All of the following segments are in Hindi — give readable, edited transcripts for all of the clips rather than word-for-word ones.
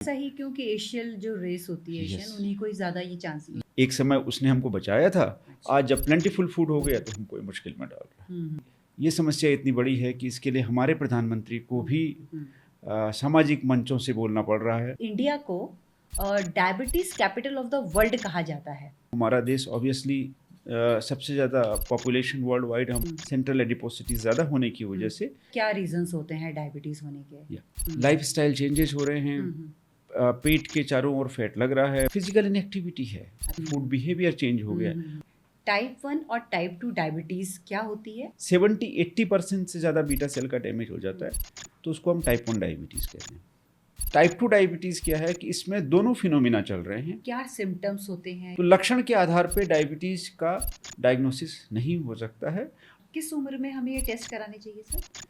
ऐसा ही क्योंकि एशियल जो रेस होती है एशियन यस, उन्हीं को ही ज़्यादा ये चांसेस। एक समय उसने हमको बचाया था, अच्छा। आज जब प्लेंटीफुल फूड हो गया तो हमको ये मुश्किल में डाल रहा है। हुँ, ये समस्या इतनी बड़ी है कि इसके लिए हमारे प्रधानमंत्री को भी हुँ। सामाजिक मंचों से बोलना पड़ रहा है। इंडिया को diabetes capital of the world कहा जाता है। हमारा देश ऑब्वियसली सबसे ज़्यादा पॉपुलेशन वर्ल्ड वाइड, हम सेंट्रल एडिपोसिटी ज़्यादा होने की वजह से क्या रीज़न्स होते हैं डायबिटीज़ होने के? लाइफस्टाइल चेंजेस हो रहे हैं। पेट के चारों ओर फैट लग रहा है, फिजिकल इनएक्टिविटी है, फूड बिहेवियर चेंज हो गया है। टाइप 1 और टाइप 2 डायबिटीज़ क्या होती है? 70-80% से ज़्यादा बीटा सेल का डैमेज हो जाता है, तो उसको हम टाइप 1 डायबिटीज़ कहते हैं। टाइप 2 डायबिटीज़ क्या है कि इसमें दोनों फिनोमिना चल रहे हैं। क्या सिम्पटम्स होते हैं? तो लक्षण के आधार पे डायबिटीज़ का डायग्नोसिस नहीं हो सकता है। किस उम्र में हमें ये टेस्ट कराने चाहिए सर?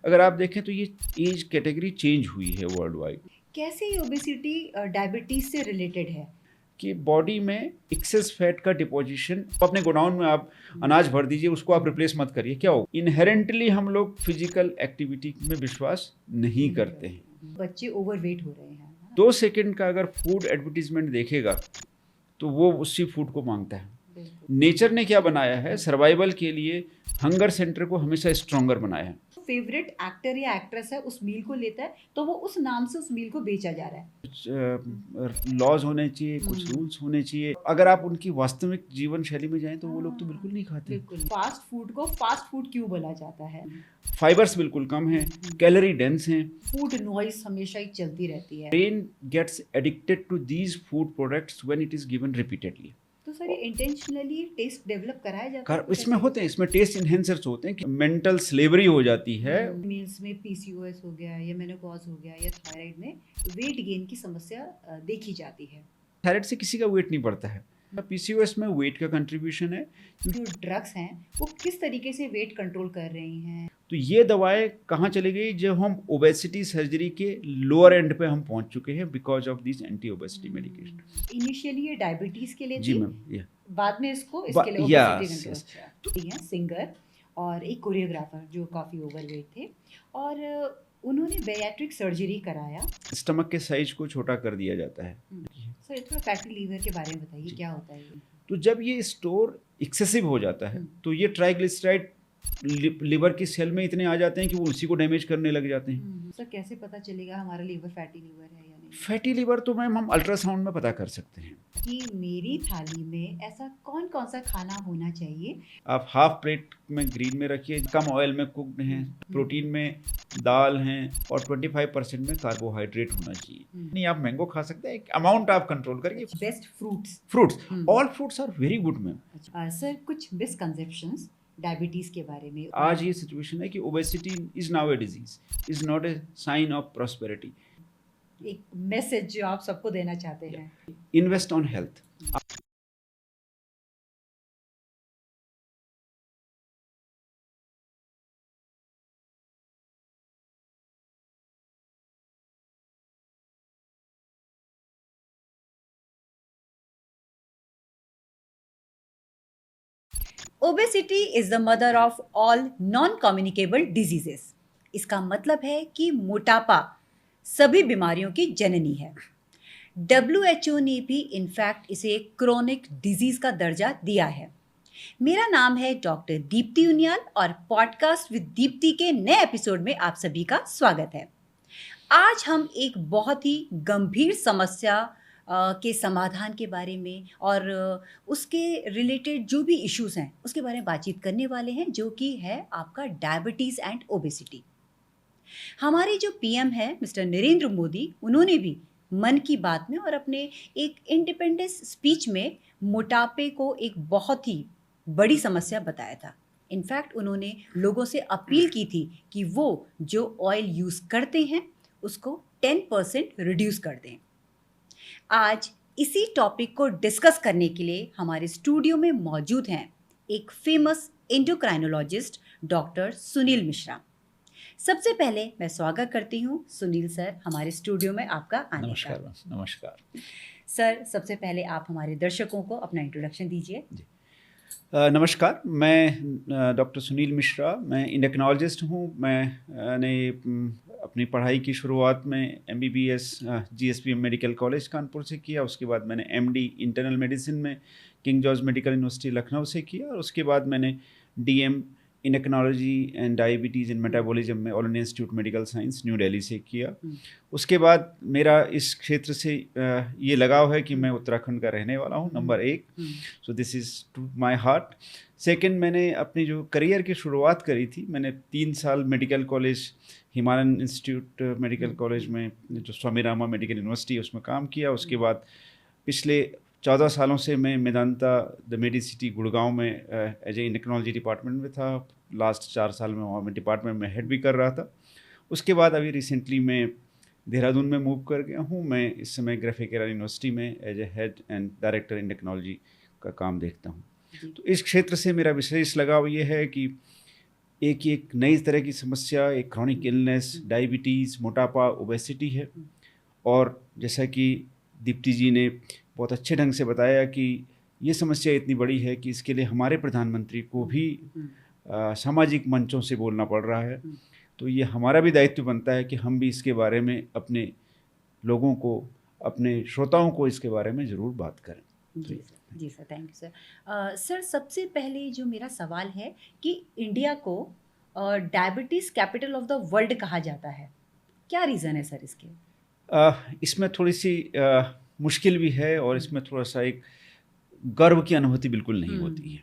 अगर आप देखें तो ये एज कैटेगरी चेंज हुई है वर्ल्ड वाइड, कैसे ये ओबेसिटी डायबिटीज़ से रिलेटेड है? कि बॉडी में एक्सेस फैट का डिपोजिशन, अपने गोडाउन में आप अनाज भर दीजिए, उसको आप रिप्लेस मत करिए, क्या हो, इनहेरेंटली हम लोग फिजिकल एक्टिविटी में विश्वास नहीं करते हैं। बच्चे ओवरवेट हो रहे हैं। 2 सेकंड का अगर फूड एडवर्टीजमेंट देखेगा तो वो उसी फूड को मांगता है। बिल्कुल। नेचर ने क्या बनाया है, सर्वाइवल के लिए हंगर सेंटर को हमेशा स्ट्रॉन्गर बनाया है। फेवरेट एक्टर या एक्ट्रेस है उस मील को लेता है तो वो उस नाम से उस मील को बेचा जा रहा है। कुछ लॉज होने चाहिए, कुछ रूल्स होने चाहिए। अगर आप उनकी वास्तविक जीवन शैली में जाएं तो वो लोग तो बिल्कुल नहीं खाते। बिल्कुल। फास्ट फूड को फास्ट फूड क्यों बोला जाता है? फाइबर्स बिल्कुल कम है, कैलोरी डेंस हैं। फूड नॉइज हमेशा ही चलती रहती है। Brain gets addicted to these food products when it is given repeatedly. तो सर ये इंटेंशनली टेस्ट डेवलप कराया जाता है? इसमें होते हैं, इसमें टेस्ट इन्हेंसर्स होते हैं कि मेंटल स्लेवरी हो जाती है। मील्स में पीसीओएस हो गया या मेनोपॉज हो गया या थायराइड में वेट गेन की समस्या देखी जाती है। थायराइड से किसी का वेट नहीं बढ़ता है, पीसीओएस में वेट का कंट्रीब्यूशन है। जो ड्रग्स हैं वो किस तरीके से वेट कंट्रोल कर रही हैं? तो ये दवाएं कहाँ चली गई जब हम ओबेसिटी सर्जरी के लोअर एंड पे हम पहुंच चुके हैं because of this anti obesity medication. Initially ये डायबिटीज के लिए जी थी, मैम, बाद में इसको इसके लिए yes, ओबेसिटी कंट्रोल। हैं सिंगर और एक कोरियोग्राफर जो काफ़ी ओवरवेट थे और उन्होंने बेरिएट्रिक सर्जरी कराया। स्टमक के साइज को छोटा कर दिया जाता है। सर थोड़ा फैटी लीवर के बारे में बताइए, क्या होता है ये? तो जब ये स्टोर एक्सेसिव हो जाता है तो ये ट्राइग्लिसराइड लिवर की सेल में इतने आ जाते हैं कि वो उसी को डैमेज करने लग जाते हैं। सर कैसे पता चलेगा हमारा लीवर फैटी लीवर है या नहीं? फैटी लिवर तो मैम हम अल्ट्रासाउंड में पता कर सकते हैं। कि मेरी थाली में ऐसा कौन कौन सा खाना होना चाहिए? आप हाफ प्लेट में ग्रीन में रखिए, कम ऑयल में कुक्ड हैं, प्रोटीन में दाल हैं और 25% में कार्बोहाइड्रेट होना चाहिए। नहीं, आप मैंगो खा सकते हैं, अमाउंट आप कंट्रोल करिए। Best fruits, all fruits are very good ma'am. Sir कुछ मिसकंसेप्शंस डायबिटीज के बारे में। आज ये सिचुएशन है कि obesity is now a disease, is not a sign of prosperity. एक मैसेज जो आप सबको देना चाहते हैं? Invest on health. Obesity is the mother of all non communicable diseases. इसका मतलब है कि मोटापा सभी बीमारियों की जननी है। WHO ने भी इनफैक्ट इसे क्रोनिक डिजीज का दर्जा दिया है। मेरा नाम है डॉक्टर दीप्ति उनियाल और पॉडकास्ट विद दीप्ति के नए एपिसोड में आप सभी का स्वागत है। आज हम एक बहुत ही गंभीर समस्या के समाधान के बारे में और उसके रिलेटेड जो भी इश्यूज हैं उसके बारे में बातचीत करने वाले हैं, जो कि है आपका डायबिटीज़ एंड ओबेसिटी। हमारे जो पीएम है मिस्टर नरेंद्र मोदी, उन्होंने भी मन की बात में और अपने एक इंडिपेंडेंस स्पीच में मोटापे को एक बहुत ही बड़ी समस्या बताया था। इनफैक्ट उन्होंने लोगों से अपील की थी कि वो जो ऑयल यूज़ करते हैं उसको 10% रिड्यूस कर दें। आज इसी टॉपिक को डिस्कस करने के लिए हमारे स्टूडियो में मौजूद हैं एक famous endocrinologist doctor Sunil Mishra. सबसे पहले मैं स्वागत करती हूँ सुनील सर हमारे स्टूडियो में आपका आने का। नमस्कार। सर सबसे पहले आप हमारे दर्शकों को अपना इंट्रोडक्शन दीजिए। नमस्कार, मैं डॉक्टर सुनील मिश्रा, मैं इंडेक्नोलॉजिस्ट हूँ। मैंने अपनी पढ़ाई की शुरुआत में MBBS GSPM Medical College Kanpur से किया। उसके बाद मैंने MD इंटरनल मेडिसिन में King George Medical University Lucknow से किया, और उसके बाद मैंने DM endocrinology and diabetes and metabolism में All India Institute Medical Science New Delhi से किया। उसके बाद मेरा इस क्षेत्र से ये लगाव है कि मैं उत्तराखंड का रहने वाला हूँ, number 1। So this is to my heart. Second, मैंने अपनी जो करियर की शुरुआत करी थी, मैंने 3 साल medical college Himalayan institute medical college में, जो स्वामी रामा मेडिकल यूनिवर्सिटी, उसमें काम किया। उसके बाद पिछले 14 सालों से मैं मेदांता द मेडिसिटी गुड़गांव में एज ए इंडेक्नोलॉजी डिपार्टमेंट में था। लास्ट 4 साल में वहाँ मैं डिपार्टमेंट में हेड भी कर रहा था। उसके बाद अभी रिसेंटली मैं देहरादून में मूव कर गया हूँ। मैं इस समय ग्राफिकेरा यूनिवर्सिटी में as a head and director in technology का काम देखता हूँ। तो इस क्षेत्र से मेरा विशेष लगाव ये है कि एक नई तरह की समस्या, एक क्रॉनिक इलनेस, डायबिटीज़, मोटापा, ओबेसिटी है। और जैसा कि दीप्ति जी ने बहुत अच्छे ढंग से बताया कि ये समस्या इतनी बड़ी है कि इसके लिए हमारे प्रधानमंत्री को भी सामाजिक मंचों से बोलना पड़ रहा है। तो ये हमारा भी दायित्व बनता है कि हम भी इसके बारे में अपने लोगों को, अपने श्रोताओं को इसके बारे में ज़रूर बात करें। जी sir, thank you sir. Sir, सबसे पहले जो मेरा सवाल है कि इंडिया को diabetes capital of the world कहा जाता है, क्या रीज़न है सर इसके? इसमें थोड़ी सी मुश्किल भी है, और इसमें थोड़ा सा एक गर्व की अनुभूति बिल्कुल नहीं होती है,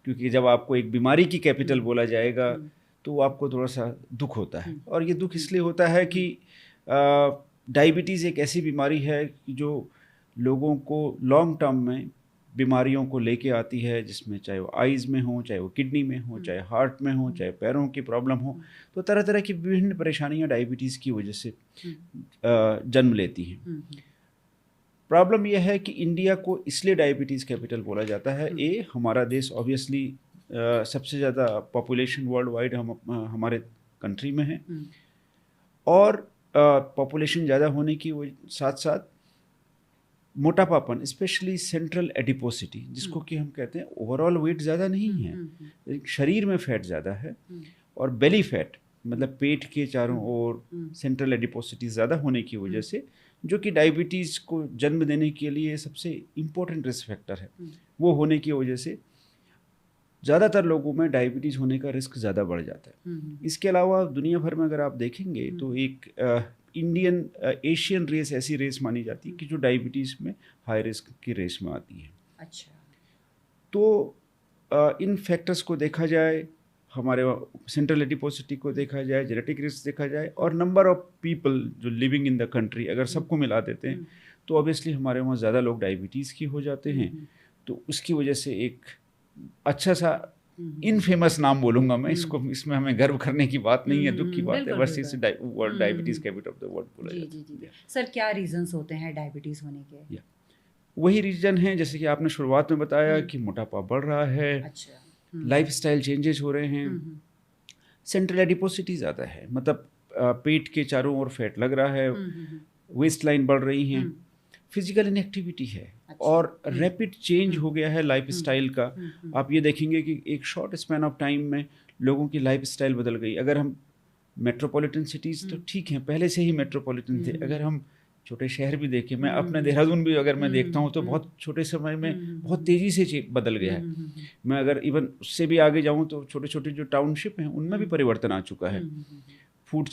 क्योंकि जब आपको एक बीमारी की कैपिटल बोला जाएगा तो आपको थोड़ा सा दुख होता है। और ये दुख इसलिए होता है कि डायबिटीज़ एक ऐसी बीमारी है जो लोगों को लॉन्ग टर्म में बीमारियों को लेके आती है, जिसमें चाहे वो आइज़ में हो, चाहे वो किडनी में हो, चाहे हार्ट में हो, चाहे पैरों की प्रॉब्लम हो। तो तरह तरह की विभिन्न परेशानियां डायबिटीज़ की वजह से जन्म लेती हैं। प्रॉब्लम यह है कि इंडिया को इसलिए डायबिटीज़ कैपिटल बोला जाता है। हमारा देश ऑब्वियसली सबसे ज़्यादा पॉपुलेशन वर्ल्ड वाइड हमारे कंट्री में है, और पॉपुलेशन ज़्यादा होने की साथ साथ मोटापापन, स्पेशली सेंट्रल एडिपोसिटी, जिसको कि हम कहते हैं ओवरऑल वेट ज़्यादा नहीं है, शरीर में फैट ज़्यादा है, और बेली फैट मतलब पेट के चारों ओर सेंट्रल एडिपोसिटी ज़्यादा होने की वजह से, जो कि डायबिटीज़ को जन्म देने के लिए सबसे इम्पोर्टेंट रिस्क फैक्टर है, वो होने की वजह से ज़्यादातर लोगों में डायबिटीज़ होने का रिस्क ज़्यादा बढ़ जाता है। इसके अलावा दुनिया भर में अगर आप देखेंगे तो एक इंडियन एशियन रेस ऐसी रेस मानी जाती है कि जो डायबिटीज़ में हाई रिस्क की रेस में आती है। अच्छा। तो इन फैक्टर्स को देखा जाए, हमारे सेंट्रल एडिपोसिटी को देखा जाए, जेनेटिक रिस्क देखा जाए, और नंबर ऑफ पीपल जो लिविंग इन द कंट्री, अगर सबको मिला देते हैं तो ऑब्वियसली हमारे वहाँ ज़्यादा लोग डायबिटीज़ की हो जाते हैं। तो उसकी वजह से एक अच्छा सा इनफेमस नाम बोलूँगा मैं इसको, इसमें हमें गर्व करने की बात नहीं है, दुख की बात है, बस इसे world diabetes capital of the world बोला जाता है। जी। सर, क्या रीजंस होते हैं डायबिटीज़ होने के? वही रीजन है जैसे कि आपने शुरुआत में बताया कि मोटापा बढ़ रहा है। अच्छा। लाइफस्टाइल चेंजेस हो रहे हैं, सेंट्रल एडिपोसिटी ज़्यादा है, मतलब पेट के चारों ओर फैट लग रहा है, वेस्ट लाइन बढ़ रही हैं, फिजिकल इनएक्टिविटी है। अच्छा। और रैपिड चेंज हो गया है लाइफस्टाइल का। आप ये देखेंगे कि एक शॉर्ट स्पैन ऑफ टाइम में लोगों की लाइफस्टाइल बदल गई। अगर हम मेट्रोपॉलिटन सिटीज़ तो ठीक हैं, पहले से ही मेट्रोपॉलिटन थे। अगर हम छोटे शहर भी देखें, मैं अपने देहरादून भी अगर मैं देखता हूँ तो बहुत छोटे समय में बहुत तेज़ी से बदल गया है। मैं अगर इवन उससे भी आगे जाऊँ तो छोटे छोटे जो टाउनशिप हैं उनमें भी परिवर्तन आ चुका है। फूड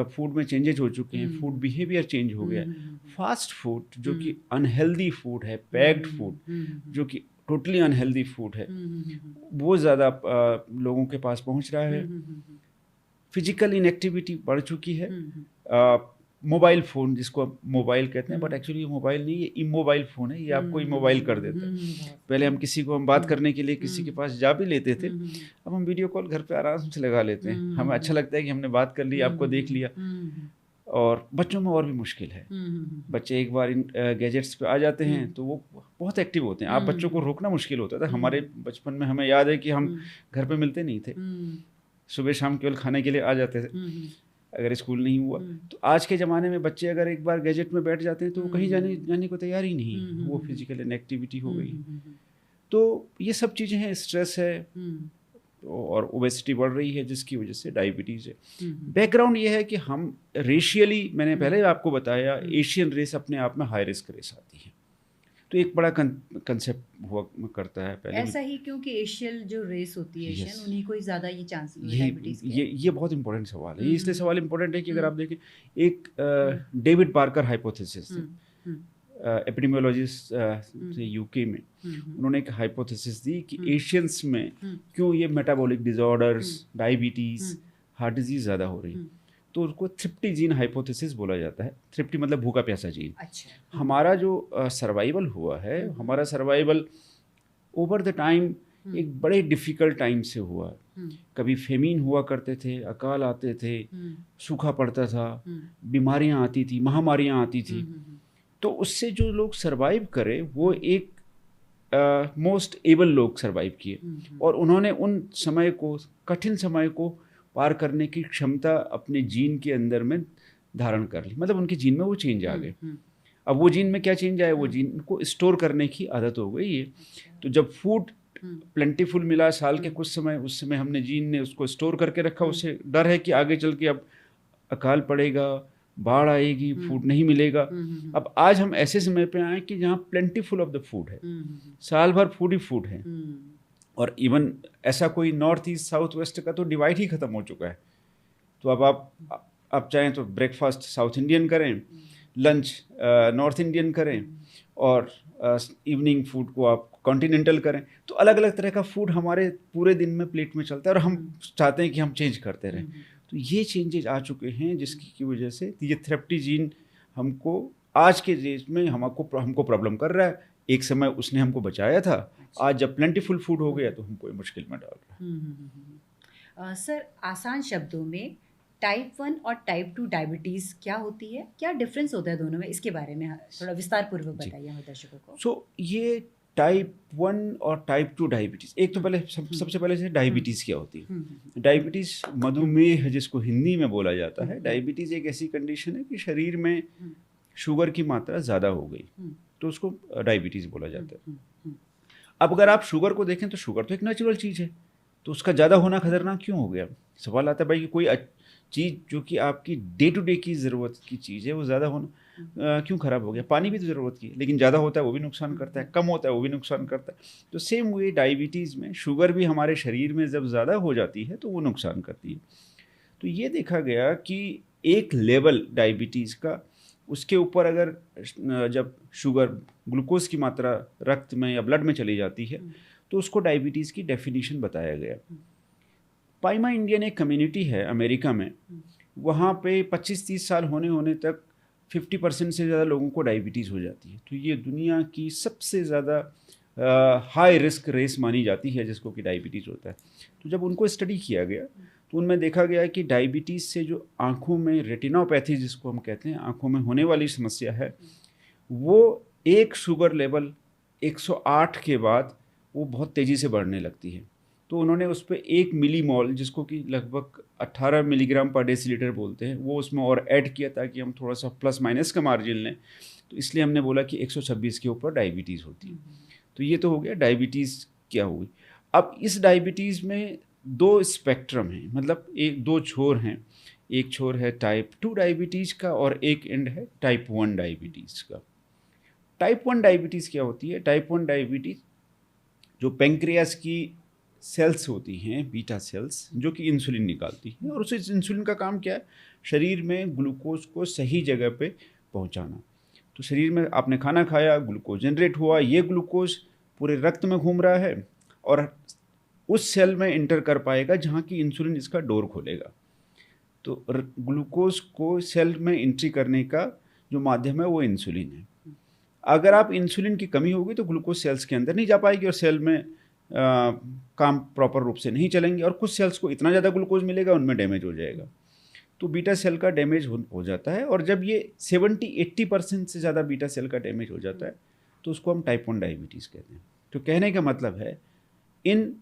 फूड में चेंजेज हो चुके हैं, फूड बिहेवियर चेंज हो गया। फास्ट फूड जो कि अनहेल्दी फूड है, पैक्ड फूड जो कि टोटली अनहेल्दी फूड है, वो ज़्यादा लोगों के पास पहुँच रहा है। फिजिकल इनएक्टिविटी बढ़ चुकी है। मोबाइल फ़ोन, जिसको आप मोबाइल कहते हैं, बट एक्चुअली ये मोबाइल नहीं, ये इमोबाइल फ़ोन है, ये आपको इमोबाइल कर देता है। पहले हम किसी को बात करने के लिए किसी के पास जा भी लेते थे, अब हम वीडियो कॉल घर पे आराम से लगा लेते हैं। हमें अच्छा लगता है कि हमने बात कर ली, आपको देख लिया। और बच्चों में और भी मुश्किल है। बच्चे एक बार इन गैजेट्स पे आ जाते हैं तो वो बहुत एक्टिव होते हैं। आप बच्चों को रोकना मुश्किल होता था। हमारे बचपन में हमें याद है कि हम घर पे मिलते नहीं थे, सुबह शाम केवल खाने के लिए आ जाते थे अगर स्कूल नहीं हुआ। तो आज के ज़माने में बच्चे अगर एक बार गैजेट में बैठ जाते हैं तो वो कहीं जाने को तैयार ही नहीं है। वो फिजिकल इनएक्टिविटी हो गई। तो ये सब चीज़ें हैं, स्ट्रेस है और ओबेसिटी बढ़ रही है जिसकी वजह से डायबिटीज़ है। बैकग्राउंड ये है कि हम रेशियली, मैंने पहले आपको बताया, एशियन रेस अपने आप में हाई रिस्क रेस आती है, तो एक बड़ा कंसेप्ट हुआ करता है पहले ऐसा ही, क्योंकि एशियन जो रेस होती है एशियन, Yes. उन्हीं को ही ज़्यादा ये चांसेस ये डायबिटीज़ के। ये बहुत इंपॉर्टेंट सवाल है। ये इसलिए सवाल इंपॉर्टेंट है कि अगर आप देखें, एक डेविड पार्कर हाइपोथेसिस थे, एपिडेमियोलॉजिस्ट थे यूके में। उन्होंने एक हाइपोथेसिस दी कि एशियंस में क्यों ये metabolic disorders, diabetes, heart disease ज़्यादा हो रही है। तो उसको थ्रिप्टी जीन हाइपोथेसिस बोला जाता है। थ्रिप्टी मतलब भूखा प्यासा जीन। अच्छा। हमारा जो सर्वाइवल हुआ है, हमारा सर्वाइवल ओवर द टाइम एक बड़े डिफ़िकल्ट टाइम से हुआ है। कभी फेमीन हुआ करते थे, अकाल आते थे, सूखा पड़ता था, बीमारियां आती थी, महामारियां आती थी। तो उससे जो लोग सरवाइव करे वो एक मोस्ट एबल लोग सरवाइव किए, और उन्होंने उन समय को, कठिन समय को पार करने की क्षमता अपने जीन के अंदर में धारण कर ली। मतलब उनके जीन में वो चेंज आ गए। अब वो जीन में क्या चेंज आया, वो जीन को स्टोर करने की आदत हो गई है। तो जब फूड प्लेंटीफुल मिला साल के कुछ समय, उस समय हमने जीन ने उसको स्टोर करके रखा। उससे डर है कि आगे चल के अब अकाल पड़ेगा, बाढ़ आएगी, फूड नहीं मिलेगा। अब आज हम ऐसे समय पे आए कि जहाँ प्लेंटीफुल ऑफ द फूड है, साल भर फूड ही फूड है। और इवन ऐसा कोई नॉर्थ ईस्ट साउथ वेस्ट का तो डिवाइड ही खत्म हो चुका है। तो अब आप चाहें तो ब्रेकफास्ट साउथ इंडियन करें, लंच नॉर्थ इंडियन करें, और इवनिंग फूड को आप कॉन्टिनेंटल करें। तो अलग अलग तरह का फूड हमारे पूरे दिन में प्लेट में चलता है, और हम चाहते हैं कि हम चेंज करते रहें। तो ये चेंजेज आ चुके हैं जिसकी वजह से ये थ्रिप्टी जीन हमको आज के डेज में हमको प्रॉब्लम कर रहा है। एक समय उसने हमको बचाया था, आज जब प्लेंटीफुल फूड हो गया तो हमको मुश्किल में डाल रहा है। सर, आसान शब्दों में टाइप 1 और टाइप 2 डायबिटीज़ क्या होती है, क्या डिफरेंस होता है दोनों में, इसके बारे में थोड़ा विस्तार पूर्वक बताइए हमारे दर्शकों को। ये टाइप 1 और टाइप 2 डायबिटीज़, एक तो पहले सबसे पहले से डायबिटीज़ क्या होती है। डायबिटीज़ मधुमेह जिसको हिंदी में बोला जाता है। डायबिटीज़ एक ऐसी कंडीशन है कि शरीर में शुगर की मात्रा ज़्यादा हो गई, तो उसको डायबिटीज़ बोला जाता है। अब अगर आप शुगर को देखें तो शुगर तो एक नेचुरल चीज़ है, तो उसका ज़्यादा होना खतरनाक क्यों हो गया। सवाल आता है भाई कि कोई चीज़ जो कि आपकी डे टू डे की ज़रूरत की चीज़ है, वो ज़्यादा होना क्यों ख़राब हो गया। पानी भी तो ज़रूरत की है, लेकिन ज़्यादा होता है वो भी नुकसान करता है, कम होता है वो भी नुकसान करता है। तो सेम वे डायबिटीज़ में शुगर भी हमारे शरीर में जब ज़्यादा हो जाती है तो वो नुकसान करती है। तो ये देखा गया कि एक लेवल डायबिटीज़ का, उसके ऊपर अगर जब शुगर, ग्लूकोज की मात्रा रक्त में या ब्लड में चली जाती है तो उसको डायबिटीज़ की डेफिनेशन बताया गया। पाइमा इंडियन एक कम्युनिटी है अमेरिका में, वहाँ पे 25-30 साल होने तक 50% से ज़्यादा लोगों को डायबिटीज़ हो जाती है। तो ये दुनिया की सबसे ज़्यादा हाई रिस्क रेस मानी जाती है जिसको कि डायबिटीज़ होता है। तो जब उनको स्टडी किया गया तो उनमें देखा गया कि डायबिटीज़ से जो आँखों में रेटिनोपैथी जिसको हम कहते हैं, आँखों में होने वाली समस्या है, वो एक शुगर लेवल 108 के बाद वो बहुत तेज़ी से बढ़ने लगती है। तो उन्होंने उस पर 1 मिलीमोल, जिसको कि लगभग 18 मिलीग्राम पर डेसीलीटर बोलते हैं, वो उसमें और ऐड किया ताकि हम थोड़ा सा प्लस माइनस का मार्जिन लें। तो इसलिए हमने बोला कि 126 के ऊपर डायबिटीज़ होती है। तो ये तो हो गया डायबिटीज़ क्या हुई। अब इस डायबिटीज़ में 2 स्पेक्ट्रम हैं, मतलब 2 छोर हैं। एक छोर है टाइप 2 डायबिटीज़ का और एक एंड है टाइप 1 डायबिटीज़ का। टाइप 1 डायबिटीज़ क्या होती है। टाइप 1 डायबिटीज़ जो पेंक्रियास की सेल्स होती हैं, बीटा सेल्स, जो कि इंसुलिन निकालती हैं, और उस इंसुलिन का काम क्या है, शरीर में ग्लूकोज को सही जगह पे पहुंचाना। तो शरीर में आपने खाना खाया, ग्लूकोज जनरेट हुआ, ये ग्लूकोज पूरे रक्त में घूम रहा है और उस सेल में इंटर कर पाएगा जहाँ की इंसुलिन इसका डोर खोलेगा। तो ग्लूकोज को सेल में एंट्री करने का जो माध्यम है वो इंसुलिन है। अगर आप इंसुलिन की कमी होगी तो ग्लूकोज सेल्स के अंदर नहीं जा पाएगी और सेल में काम प्रॉपर रूप से नहीं चलेंगे, और कुछ सेल्स को इतना ज़्यादा ग्लूकोज मिलेगा उनमें डैमेज हो जाएगा। तो बीटा सेल का डैमेज हो जाता है, और जब ये 70-80% से ज़्यादा बीटा सेल का डैमेज हो जाता है तो उसको हम टाइप 1 डायबिटीज़ कहते हैं। तो कहने का मतलब है इन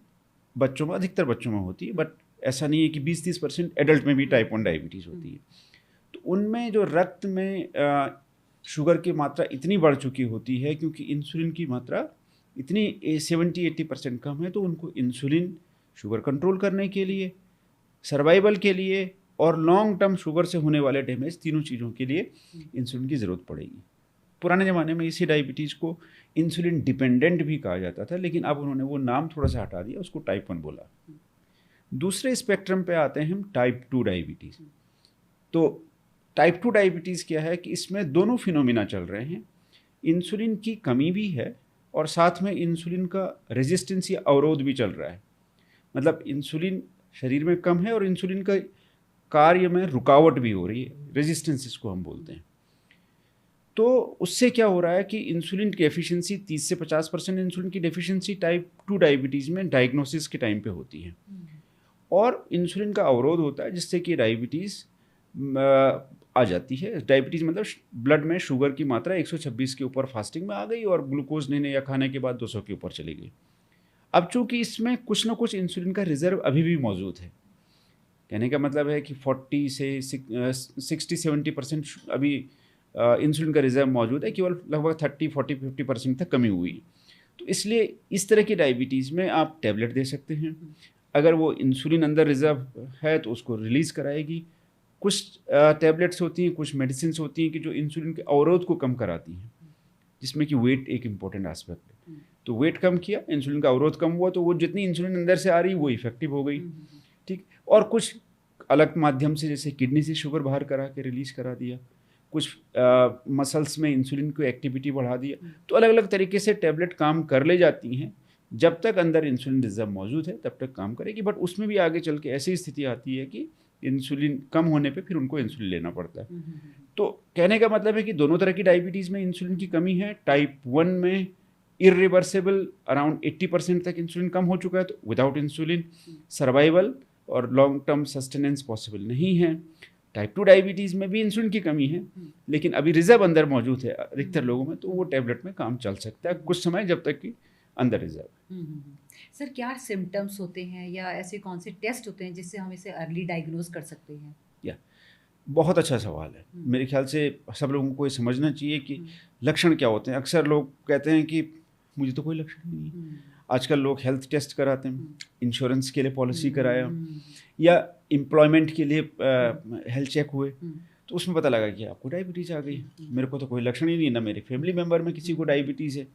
बच्चों में, अधिकतर बच्चों में होती है, बट ऐसा नहीं है कि 20-30% एडल्ट में भी टाइप 1 डायबिटीज़ होती है। तो उनमें जो रक्त में शुगर की मात्रा इतनी बढ़ चुकी होती है क्योंकि इंसुलिन की मात्रा इतनी 70-80% कम है, तो उनको इंसुलिन शुगर कंट्रोल करने के लिए, सर्वाइवल के लिए और लॉन्ग टर्म शुगर से होने वाले डैमेज, तीनों चीज़ों के लिए इंसुलिन की ज़रूरत पड़ेगी। पुराने ज़माने में इसी डायबिटीज़ को इंसुलिन डिपेंडेंट भी कहा जाता था, लेकिन अब उन्होंने वो नाम थोड़ा सा हटा दिया, उसको टाइप 1 बोला। दूसरे स्पेक्ट्रम पे आते हैं हम टाइप 2 डायबिटीज़। तो टाइप 2 डायबिटीज़ क्या है कि इसमें दोनों फिनोमिना चल रहे हैं, इंसुलिन की कमी भी है और साथ में इंसुलिन का रेजिस्टेंस या अवरोध भी चल रहा है। मतलब इंसुलिन शरीर में कम है और इंसुलिन का कार्य में रुकावट भी हो रही है, रेजिस्टेंस इसको हम बोलते हैं। तो उससे क्या हो रहा है कि इंसुलिन की एफिशिएंसी 30 से 50% इंसुलिन की डेफिशिएंसी टाइप 2 डायबिटीज़ में डायग्नोसिस के टाइम पे होती है और इंसुलिन का अवरोध होता है, जिससे कि डायबिटीज़ आ जाती है। डायबिटीज़ मतलब ब्लड में शुगर की मात्रा 126 के ऊपर फास्टिंग में आ गई और ग्लूकोज लेने या खाने के बाद 200 के ऊपर चली गई। अब चूंकि इसमें कुछ ना कुछ इंसुलिन का रिजर्व अभी भी मौजूद है, कहने का मतलब है कि 40 से 60-70% अभी इंसुलिन का रिजर्व मौजूद है, केवल लगभग 30-40-50% तक कमी हुई। तो इसलिए इस तरह की डायबिटीज़ में आप टैबलेट दे सकते हैं। अगर वो इंसुलिन अंदर रिजर्व है तो उसको रिलीज़ कराएगी। कुछ टैबलेट्स होती हैं, कुछ मेडिसिन होती हैं कि जो इंसुलिन के अवरोध को कम कराती हैं, जिसमें कि वेट एक इम्पॉर्टेंट एस्पेक्ट है। तो वेट कम किया, इंसुलिन का अवरोध कम हुआ, तो वो जितनी इंसुलिन अंदर से आ रही वो इफेक्टिव हो गई। ठीक। और कुछ अलग माध्यम से, जैसे किडनी से शुगर बाहर करा के रिलीज़ करा दिया, कुछ मसल्स में इंसुलिन की एक्टिविटी बढ़ा दिया। तो अलग अलग तरीके से टैबलेट काम कर ले जाती हैं। जब तक अंदर इंसुलिन रिजर्व मौजूद है तब तक काम करेगी, बट उसमें भी आगे चल के ऐसी स्थिति आती है कि इंसुलिन कम होने पे फिर उनको इंसुलिन लेना पड़ता है। तो कहने का मतलब है कि दोनों तरह की डायबिटीज़ में इंसुलिन की कमी है। टाइप 1 में इरिवर्सिबल अराउंड 80% तक इंसुलिन कम हो चुका है, तो विदाउट इंसुलिन सर्वाइवल और लॉन्ग टर्म सस्टेनेंस पॉसिबल नहीं है। टाइप 2 डायबिटीज़ में भी इंसुलिन की कमी है, लेकिन अभी रिजर्व अंदर मौजूद है अधिकतर लोगों में, तो वो टैबलेट में काम चल सकता है कुछ समय, जब तक कि अंदर रिजर्व। सर, क्या सिम्टम्स होते हैं या ऐसे कौन से टेस्ट होते हैं जिससे हम इसे अर्ली डायग्नोज कर सकते हैं? बहुत अच्छा सवाल है। मेरे ख्याल से सब लोगों को ये समझना चाहिए कि लक्षण क्या होते हैं। अक्सर लोग कहते हैं कि मुझे तो कोई लक्षण नहीं है। आजकल लोग हेल्थ टेस्ट कराते हैं, इंश्योरेंस के लिए पॉलिसी कराया या एम्प्लॉयमेंट के लिए हेल्थ चेक हुए, तो उसमें पता लगा कि आपको डायबिटीज़ आ गई। मेरे को तो कोई लक्षण ही नहीं, ना मेरे फैमिली मेम्बर में किसी को डायबिटीज़ है।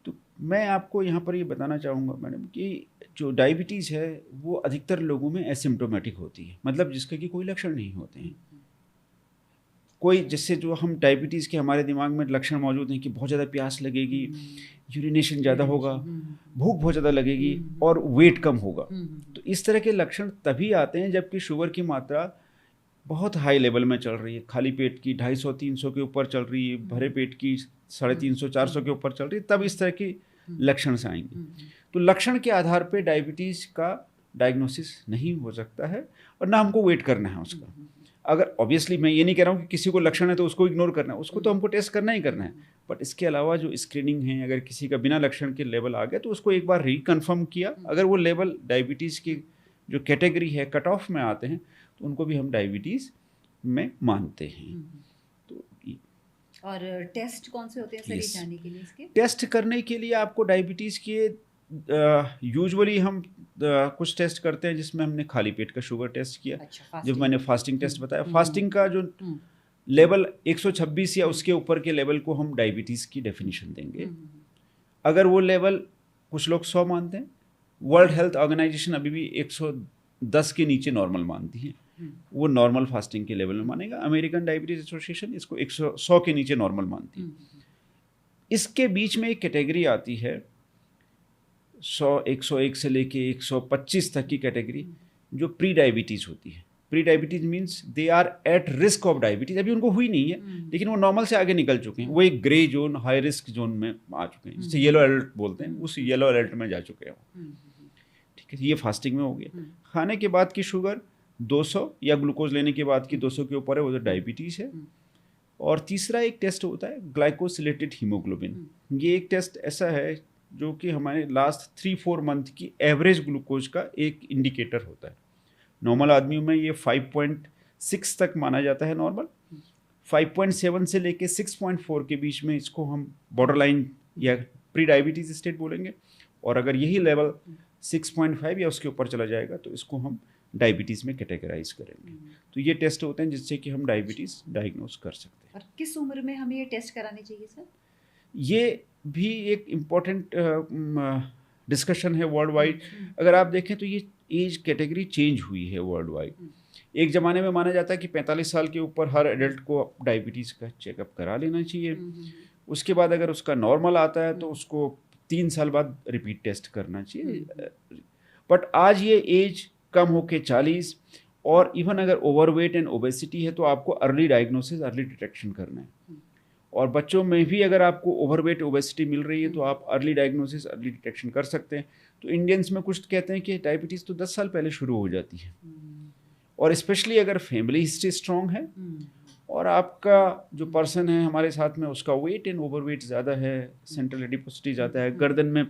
तो मैं आपको यहाँ पर ये बताना चाहूँगा मैडम कि जो डायबिटीज़ है वो अधिकतर लोगों में एसिम्प्टोमेटिक होती है, मतलब जिसके कि कोई लक्षण नहीं होते हैं। कोई जिससे जो हम डायबिटीज़ के हमारे दिमाग में लक्षण मौजूद हैं कि बहुत ज़्यादा प्यास लगेगी, यूरिनेशन ज़्यादा होगा, भूख बहुत ज़्यादा लगेगी और वेट कम होगा। तो इस तरह के लक्षण तभी आते हैं जबकि शुगर की मात्रा बहुत हाई लेवल में चल रही है, खाली पेट की 250-300 के ऊपर चल रही है, भरे पेट की 350-400 के ऊपर चल रही है, तब इस तरह की लक्षण से आएंगे। तो लक्षण के आधार पे डायबिटीज़ का डायग्नोसिस नहीं हो सकता है और ना हमको वेट करना है उसका। अगर ऑब्वियसली मैं ये नहीं कह रहा हूँ कि किसी को लक्षण है तो उसको इग्नोर करना है, उसको तो हमको टेस्ट करना ही करना है, बट इसके अलावा जो स्क्रीनिंग है, अगर किसी का बिना लक्षण के लेवल आ गया तो उसको एक बार रिकन्फर्म किया, अगर वो लेवल डायबिटीज़ की जो कैटेगरी है कट ऑफ में आते हैं तो उनको भी हम डायबिटीज़ में मानते हैं। तो और टेस्ट कौन से होते हैं सर ये जानने के लिए? इसके टेस्ट करने के लिए आपको डायबिटीज़ के यूजुअली हम कुछ टेस्ट करते हैं, जिसमें हमने खाली पेट का शुगर टेस्ट किया। अच्छा, जब मैंने फास्टिंग टेस्ट बताया, फास्टिंग का जो लेवल 126 या उसके ऊपर के लेवल को हम डायबिटीज़ की डेफिनेशन देंगे। अगर वो लेवल, कुछ लोग 100 मानते हैं, वर्ल्ड हेल्थ ऑर्गेनाइजेशन अभी भी 110 के नीचे नॉर्मल मानती है, वो नॉर्मल फास्टिंग के लेवल में मानेगा। अमेरिकन डायबिटीज एसोसिएशन इसको 100 के नीचे नॉर्मल मानती है। इसके बीच में एक कैटेगरी आती है 101 से लेके 125 तक की कैटेगरी, जो प्री डायबिटीज़ होती है। Pre diabetes means they are at risk of diabetes, अभी उनको हुई नहीं है लेकिन वो नॉर्मल से आगे निकल चुके हैं, वो एक grey zone, high risk zone में आ चुके हैं, जिसे येलो अलर्ट बोलते हैं, उस येलो अलर्ट में जा चुके हैं वो। ठीक है, ये फास्टिंग में हो गया। खाने के बाद की शुगर 200 या ग्लूकोज लेने के बाद की 200 के ऊपर है, वो तो डायबिटीज़ है। और तीसरा एक टेस्ट होता है ग्लाइकोसिलेटेड हीमोग्लोबिन। ये एक टेस्ट ऐसा है जो कि हमारे लास्ट 3-4 मंथ की एवरेज ग्लूकोज का एक इंडिकेटर होता है। नॉर्मल आदमियों में ये 5.6 तक माना जाता है नॉर्मल, 5.7 से लेके 6.4 के बीच में इसको हम बॉर्डर लाइन या प्री डायबिटीज़ स्टेट बोलेंगे, और अगर यही लेवल 6.5 या उसके ऊपर चला जाएगा तो इसको हम डायबिटीज़ में कैटेगराइज करेंगे। तो ये टेस्ट होते हैं जिससे कि हम डायबिटीज़ डायग्नोज कर सकते हैं। और किस उम्र में हमें ये टेस्ट कराने चाहिए सर? ये भी एक इम्पॉर्टेंट डिस्कशन है वर्ल्ड वाइड। अगर आप देखें तो ये एज कैटेगरी चेंज हुई है वर्ल्ड वाइड। एक ज़माने में माना जाता है कि 45 साल के ऊपर हर एडल्ट को डायबिटीज़ का चेकअप करा लेना चाहिए। उसके बाद अगर उसका नॉर्मल आता है तो उसको 3 साल बाद रिपीट टेस्ट करना चाहिए। बट आज ये एज कम होके 40, और इवन अगर ओवरवेट एंड ओबेसिटी है तो आपको अर्ली डायग्नोसिस, अर्ली डिटेक्शन करना है। और बच्चों में भी अगर आपको ओवरवेट ओबेसिटी मिल रही है तो आप अर्ली डायग्नोसिस, अर्ली डिटेक्शन कर सकते हैं। तो इंडियंस में कुछ कहते हैं कि डायबिटीज़ तो 10 साल पहले शुरू हो जाती है, और स्पेशली अगर फैमिली हिस्ट्री स्ट्रॉन्ग है और आपका जो पर्सन है हमारे साथ में उसका वेट एंड ओवरवेट ज़्यादा है, सेंट्रल एडिपोसिटी ज़्यादा है, गर्दन में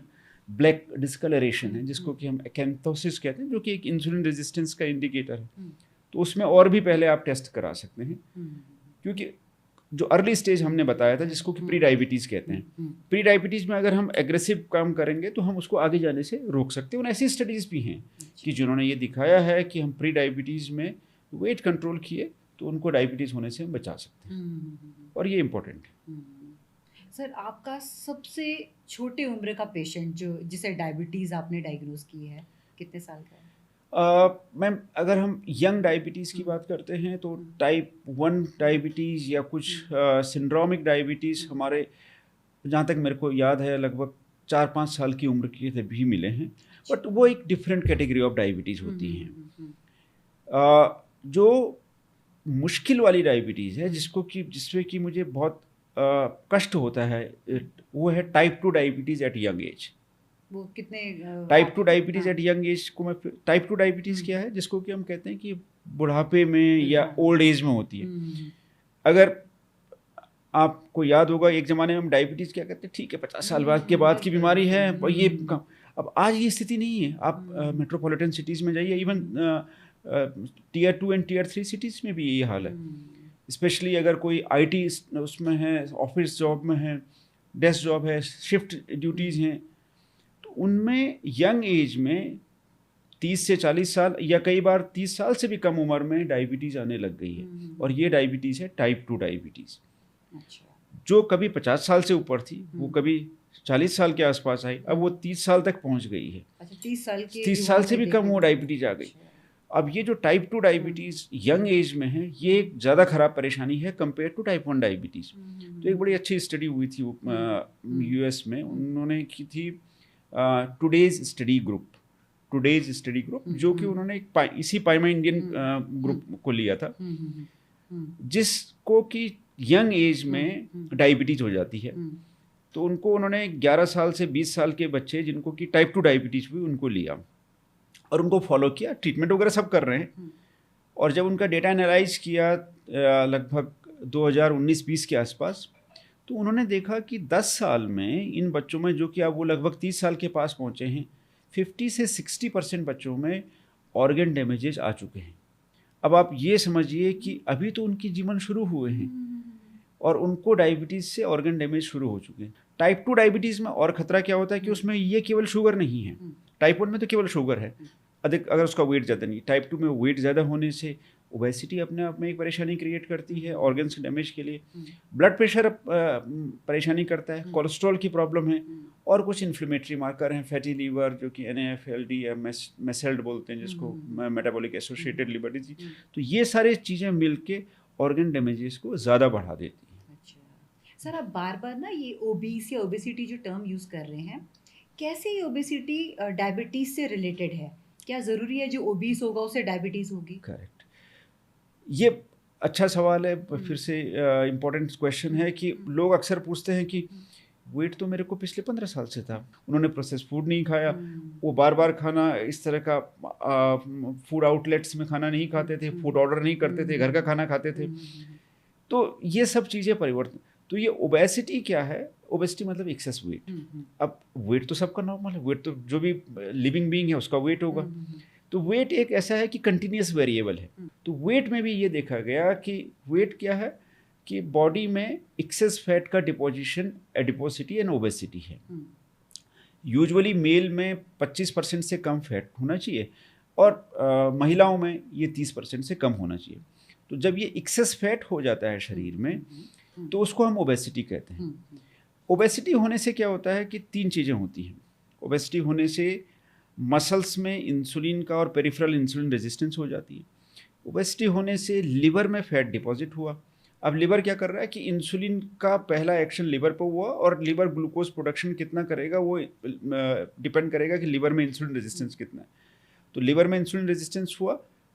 ब्लैक डिस्कलरेशन है जिसको कि हम एक्यांथोसिस कहते हैं, जो कि एक इंसुलिन रेजिस्टेंस का इंडिकेटर है, तो उसमें और भी पहले आप टेस्ट करा सकते हैं। क्योंकि जो अर्ली स्टेज हमने बताया था जिसको कि प्री डायबिटीज़ कहते हैं, प्री डायबिटीज़ में अगर हम एग्रेसिव काम करेंगे तो हम उसको आगे जाने से रोक सकते हैं। और ऐसी स्टडीज़ भी हैं कि जिन्होंने ये दिखाया है कि हम प्री डायबिटीज़ में वेट कंट्रोल किए तो उनको डायबिटीज़ होने से हम बचा सकते हैं, और ये इम्पोर्टेंट है। सर, आपका सबसे छोटे उम्र का पेशेंट जो जिसे डायबिटीज़ आपने डायग्नोज की है कितने साल का है? मैम, अगर हम यंग डायबिटीज़ की बात करते हैं तो टाइप 1 डायबिटीज़ या कुछ सिंड्रोमिक डायबिटीज़ हमारे, जहाँ तक मेरे को याद है, लगभग 4-5 साल की उम्र के भी मिले हैं। बट वो एक डिफरेंट कैटेगरी ऑफ डायबिटीज़ होती हैं। जो मुश्किल वाली डायबिटीज़ है जिसमें कि मुझे बहुत कष्ट होता है, वो है type 2 diabetes eight young age. वो कितने type 2 diabetes eight young age को मैं, टाइप 2 डायबिटीज़ क्या है, जिसको कि हम कहते हैं कि बुढ़ापे में या ओल्ड एज में होती है। अगर आपको याद होगा एक ज़माने में हम डायबिटीज़ क्या कहते हैं, ठीक है 50 साल के बाद की बीमारी है, और ये अब आज ये स्थिति नहीं है। आप मेट्रोपॉलिटन सिटीज़ में जाइए, even tier 2 and tier 3 cities में भी यही हाल है। स्पेशली अगर कोई IT उसमें है, ऑफिस जॉब में है, डेस्क जॉब है, शिफ्ट ड्यूटीज़ हैं, तो उनमें यंग एज में 30 से 40 साल या कई बार 30 साल से भी कम उम्र में डायबिटीज़ आने लग गई है। और ये डायबिटीज़ है टाइप 2 डायबिटीज़। जो कभी 50 साल से ऊपर थी वो कभी 40 साल के आसपास आई, अब वो 30 साल तक पहुंच गई है। 30 साल से भी कम वो डायबिटीज़ आ गई। अब ये जो टाइप 2 डायबिटीज़ यंग एज में है, ये एक ज़्यादा ख़राब परेशानी है कंपेयर टू टाइप 1 डायबिटीज़। तो एक बड़ी अच्छी स्टडी हुई थी US में, उन्होंने की थी टुडेज स्टडी ग्रुप, जो कि उन्होंने इसी पाइमा इंडियन ग्रुप को लिया था, जिसको कि यंग एज में डायबिटीज़ हो जाती है। तो उनको उन्होंने 11 साल से 20 साल के बच्चे जिनको कि टाइप 2 डायबिटीज़ हुई उनको लिया और उनको फॉलो किया, ट्रीटमेंट वगैरह सब कर रहे हैं। और जब उनका डेटा एनालाइज किया लगभग 2019-20 के आसपास, तो उन्होंने देखा कि 10 साल में इन बच्चों में, जो कि अब वो लगभग 30 साल के पास पहुँचे हैं, 50 से 60% बच्चों में ऑर्गन डैमेजेस आ चुके हैं। अब आप ये समझिए कि अभी तो उनकी जीवन शुरू हुए हैं और उनको डायबिटीज़ से ऑर्गन डैमेज शुरू हो चुके हैं। टाइप 2 डायबिटीज़ में और ख़तरा क्या होता है कि उसमें ये केवल शुगर नहीं है। टाइप 1 में तो केवल शुगर है, अधिक अगर उसका वेट ज़्यादा नहीं। टाइप 2 में वेट ज़्यादा होने से ओबेसिटी अपने आप में एक परेशानी क्रिएट करती है ऑर्गन्स डैमेज के लिए। ब्लड प्रेशर परेशानी करता है, कोलेस्ट्रॉल की प्रॉब्लम है, और कुछ इन्फ्लेमेटरी मार्कर हैं, फैटी लीवर जो कि NAFLD या मेसेल्ड बोलते हैं, जिसको मेटाबॉलिक एसोसिएटेड लिवर डिजीज। तो ये सारी चीज़ें मिलके ऑर्गन डैमेजेस को ज़्यादा बढ़ा देती हैं। अच्छा सर, आप बार बार ना ये ओबीस या ओबेसिटी जो टर्म यूज़ कर रहे हैं, कैसे ये ओबेसिटी डायबिटीज़ से रिलेटेड है? क्या ज़रूरी है जो ओबीस होगा उसे डायबिटीज़ होगी? करेक्ट, ये अच्छा सवाल है, फिर से इम्पोर्टेंट क्वेश्चन है कि लोग अक्सर पूछते हैं कि वेट तो मेरे को पिछले 15 साल से था, उन्होंने प्रोसेस फूड नहीं खाया, वो बार बार खाना इस तरह का फूड आउटलेट्स में खाना नहीं खाते थे, फूड ऑर्डर नहीं करते थे, घर का खाना खाते थे। तो ये सब चीज़ें परिवर्तन। तो ये ओबेसिटी क्या है? ओबेसिटी मतलब एक्सेस वेट। अब वेट तो सबका नॉर्मल है, वेट तो जो भी लिविंग बीइंग है उसका वेट होगा। तो वेट एक ऐसा है कि कंटिन्यूस वेरिएबल है। तो वेट में भी ये देखा गया कि वेट क्या है कि बॉडी में एक्सेस फैट का डिपोजिशन एडिपोसिटी एंड ओबेसिटी है। यूजुअली मेल में 25% से कम फैट होना चाहिए और महिलाओं में ये 30% से कम होना चाहिए। तो जब ये एक्सेस फैट हो जाता है शरीर में तो उसको हम ओबेसिटी कहते हैं। ओबेसिटी होने से क्या होता है कि 3 चीज़ें होती हैं। ओबेसिटी होने से मसल्स में इंसुलिन का और पेरिफेरल इंसुलिन रेजिस्टेंस हो जाती है। ओबेसिटी होने से लिवर में फैट डिपॉजिट हुआ। अब लिवर क्या कर रहा है कि इंसुलिन का पहला एक्शन लिवर पर हुआ और लिवर ग्लूकोज प्रोडक्शन कितना करेगा वो डिपेंड करेगा कि लिवर में इंसुलिन रेजिस्टेंस कितना है। तो लिवर में इंसुलिन रेजिस्टेंस हुआ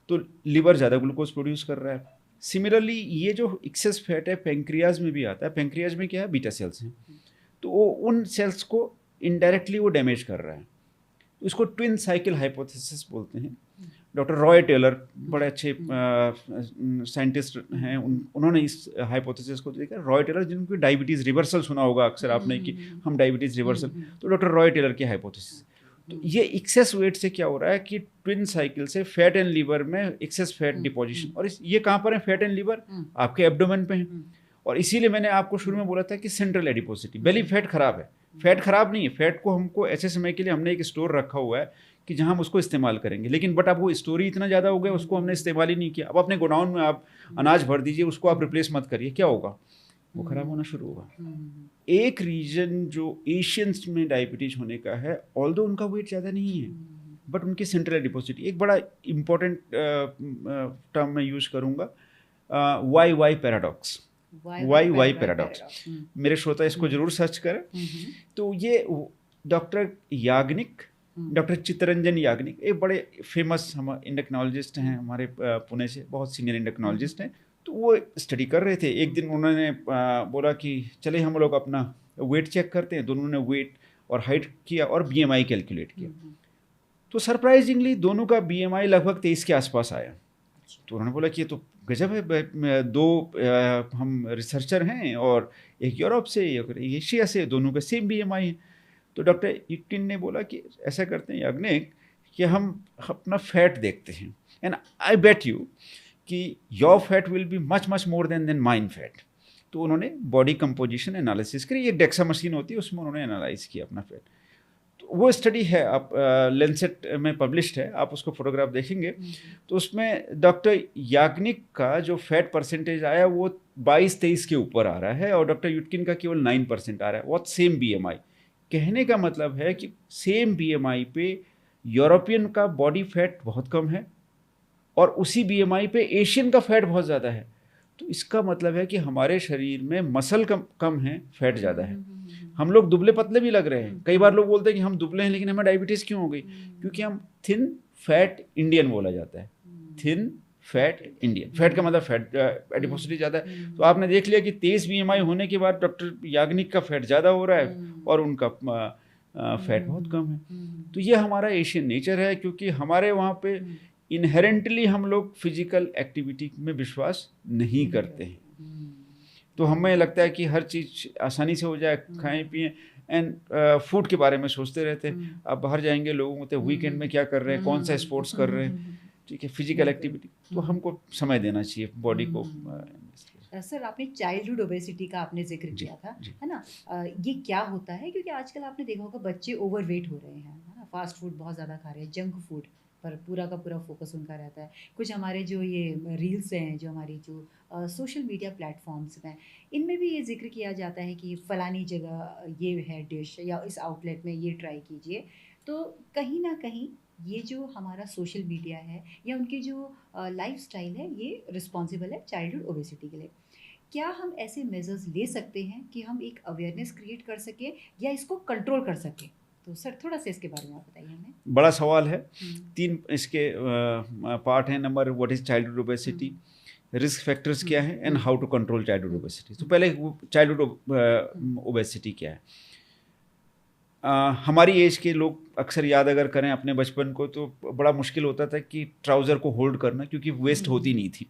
तो लिवर ज़्यादा ग्लूकोज प्रोड्यूस कर रहा है। सिमिलरली ये जो एक्सेस फैट है पेंक्रियाज में भी आता है। पेंक्रियाज में क्या है, बीटा सेल्स हैं, तो वो उन सेल्स को इनडायरेक्टली वो डैमेज कर रहा है। तो इसको ट्विन साइकिल हाइपोथेसिस बोलते हैं। डॉक्टर रॉय टेलर बड़े अच्छे साइंटिस्ट हैं, उन्होंने इस हाइपोथेसिस को देखा। रॉय टेलर जिनको डायबिटीज़ रिवर्सल सुना होगा अक्सर आपने कि हम डायबिटीज़ रिवर्सल, तो डॉक्टर रॉय टेलर की हाइपोथेसिस। तो ये एक्सेस वेट से क्या हो रहा है कि ट्विन साइकिल से फैट एंड लिवर में एक्सेस फैट डिपोजिशन, और ये कहाँ पर है, फैट एंड लिवर आपके एब्डोमेन पे हैं। और इसीलिए मैंने आपको शुरू में बोला था कि सेंट्रल एडिपोसिटी, बेली फैट खराब है। फैट खराब नहीं है, फैट को हमको ऐसे समय के लिए हमने एक स्टोर रखा हुआ है कि जहां हम उसको इस्तेमाल करेंगे, लेकिन बट अब वो स्टोरी इतना ज़्यादा हो गया उसको हमने इस्तेमाल ही नहीं किया। अब अपने गोडाउन में आप अनाज भर दीजिए, उसको आप रिप्लेस मत करिए, क्या होगा, वो खराब होना शुरू होगा। एक रीजन जो एशियंस में डायबिटीज होने का है, ऑल्दो उनका वेट ज़्यादा नहीं है बट उनकी सेंट्रल एडिपोसिटी, एक बड़ा इंपॉर्टेंट टर्म मैं यूज़ करूँगा, वाई पैराडॉक्स। वाई पैराडॉक्स, मेरे श्रोता इसको जरूर सर्च करें। तो ये डॉक्टर याग्निक, डॉक्टर चित्तरंजन याग्निक एक बड़े फेमस हम इंडक्नोलॉजिस्ट हैं हमारे पुणे से, बहुत सीनियर इंडक्नोलॉजिस्ट हैं। तो वो स्टडी कर रहे थे। एक दिन उन्होंने बोला कि चले हम लोग अपना वेट चेक करते हैं। दोनों ने वेट और हाइट किया और BMI कैलकुलेट किया। तो सरप्राइजिंगली दोनों का BMI लगभग 23 के आसपास आया। तो उन्होंने बोला कि ये तो गजब है, दो हम रिसर्चर हैं और एक यूरोप से एक एशिया से, दोनों का सेम BMI है। तो डॉक्टर युटकिन ने बोला कि ऐसा करते हैं याग्निक कि हम अपना फैट देखते हैं, एंड आई बेट यू कि your fat will be much more than mine fat. तो उन्होंने बॉडी कंपोजिशन एनालिसिस करी, एक डेक्सा मशीन होती है उसमें उन्होंने एनालाइज किया अपना फैट। तो वो स्टडी है, आप लेंसेट में पब्लिश्ड है, आप उसको फोटोग्राफ देखेंगे तो उसमें डॉक्टर याग्निक का जो फैट परसेंटेज आया वो 22-23 के ऊपर आ रहा है और डॉक्टर युटकिन का केवल 9% आ रहा है। वो सेम BMI। कहने का मतलब है कि सेम BMI पे यूरोपियन का बॉडी फैट बहुत कम है और उसी BMI पे एशियन का फैट बहुत ज़्यादा है। तो इसका मतलब है कि हमारे शरीर में मसल कम है, फैट ज़्यादा है। हम लोग दुबले पतले भी लग रहे हैं। कई बार लोग बोलते हैं कि हम दुबले हैं लेकिन हमें डायबिटीज़ क्यों हो गई, क्योंकि हम थिन फैट इंडियन बोला जाता है। थिन फैट इंडियन, फैट का मतलब फैट एडिपोसिटी ज़्यादा है। तो आपने देख लिया कि 23 BMI होने के बाद डॉक्टर याग्निक का फैट ज़्यादा हो रहा है और उनका फैट बहुत कम है। तो ये हमारा एशियन नेचर है, क्योंकि हमारे वहाँ पे इनहेरेंटली हम लोग फिजिकल एक्टिविटी में विश्वास नहीं करते हैं। तो हमें लगता है कि हर चीज़ आसानी से हो जाए, खाएं पिएं, एंड फूड के बारे में सोचते रहते हैं। अब बाहर जाएंगे, लोगों को वीकेंड में क्या कर रहे हैं, कौन सा स्पोर्ट्स कर रहे हैं, ठीक है, फिजिकल एक्टिविटी, तो हमको समय देना चाहिए बॉडी को। सर, आपने चाइल्डहुड ओबेसिटी का आपने जिक्र किया था, है ना, ये क्या होता है? क्योंकि आजकल आपने देखा होगा बच्चे ओवरवेट हो रहे हैं, है ना, फास्ट फूड बहुत ज़्यादा खा रहे हैं, जंक फूड पर पूरा का पूरा फोकस उनका रहता है। कुछ हमारे जो ये रील्स हैं, जो हमारी जो सोशल मीडिया प्लेटफॉर्म्स हैं, इनमें भी ये जिक्र किया जाता है कि फ़लानी जगह ये है डिश या इस आउटलेट में ये ट्राई कीजिए। तो कहीं ना कहीं ये जो हमारा सोशल मीडिया है या उनकी जो लाइफस्टाइल है, ये रिस्पॉन्सिबल है चाइल्डहुड ओबेसिटी के लिए। क्या हम ऐसे मेजर्स ले सकते हैं कि हम एक अवेयरनेस क्रिएट कर सकें या इसको कंट्रोल कर सकें? तो सर थोड़ा सा इसके बारे में आप बताइए हमें। बड़ा सवाल है। 3 इसके पार्ट हैं। Number, what is childhood obesity, risk factors क्या है, and how to control childhood obesity. तो पहले चाइल्डहुड ओबेसिटी क्या है। हमारी एज के लोग अक्सर याद अगर करें अपने बचपन को, तो बड़ा मुश्किल होता था कि ट्राउज़र को होल्ड करना, क्योंकि वेस्ट होती नहीं थी।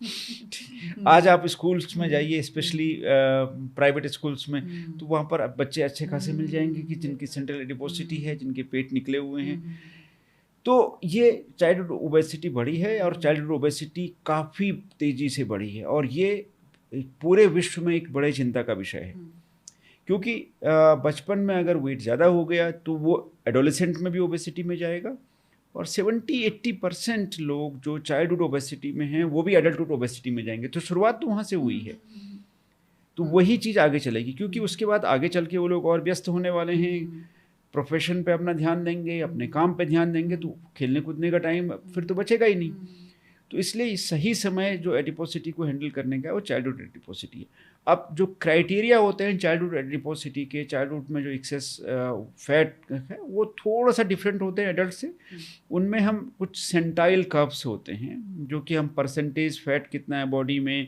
आज आप स्कूल्स में जाइए, स्पेशली प्राइवेट स्कूल्स में, तो वहाँ पर बच्चे अच्छे खासे मिल जाएंगे कि जिनकी सेंट्रल एडिपोसिटी है, जिनके पेट निकले हुए हैं। तो ये चाइल्डहुड ओबेसिटी बढ़ी है और चाइल्डहुड ओबेसिटी काफ़ी तेज़ी से बढ़ी है, और ये पूरे विश्व में एक बड़े चिंता का विषय है, क्योंकि बचपन में अगर वेट ज़्यादा हो गया तो वो एडोलेसेंट में भी ओबेसिटी में जाएगा, और 70-80% लोग जो चाइल्डहुड ओबेसिटी में हैं वो भी एडल्टहुड ओबेसिटी में जाएंगे। तो शुरुआत तो वहाँ से हुई है, तो वही चीज़ आगे चलेगी, क्योंकि उसके बाद आगे चल के वो लोग और व्यस्त होने वाले हैं, प्रोफेशन पे अपना ध्यान देंगे, अपने काम पे ध्यान देंगे, तो खेलने कूदने का टाइम फिर तो बचेगा ही नहीं। तो इसलिए सही समय जो एडिपोसिटी को हैंडल करने का है वो चाइल्डहुड एडिपोसिटी है। अब जो क्राइटेरिया होते हैं चाइल्डहुड एडिपोसिटी के, चाइल्डहुड में जो एक्सेस फैट है वो थोड़ा सा डिफरेंट होते हैं एडल्ट से। उनमें हम कुछ सेंटाइल कर्व्स होते हैं जो कि हम परसेंटेज फैट कितना है बॉडी में,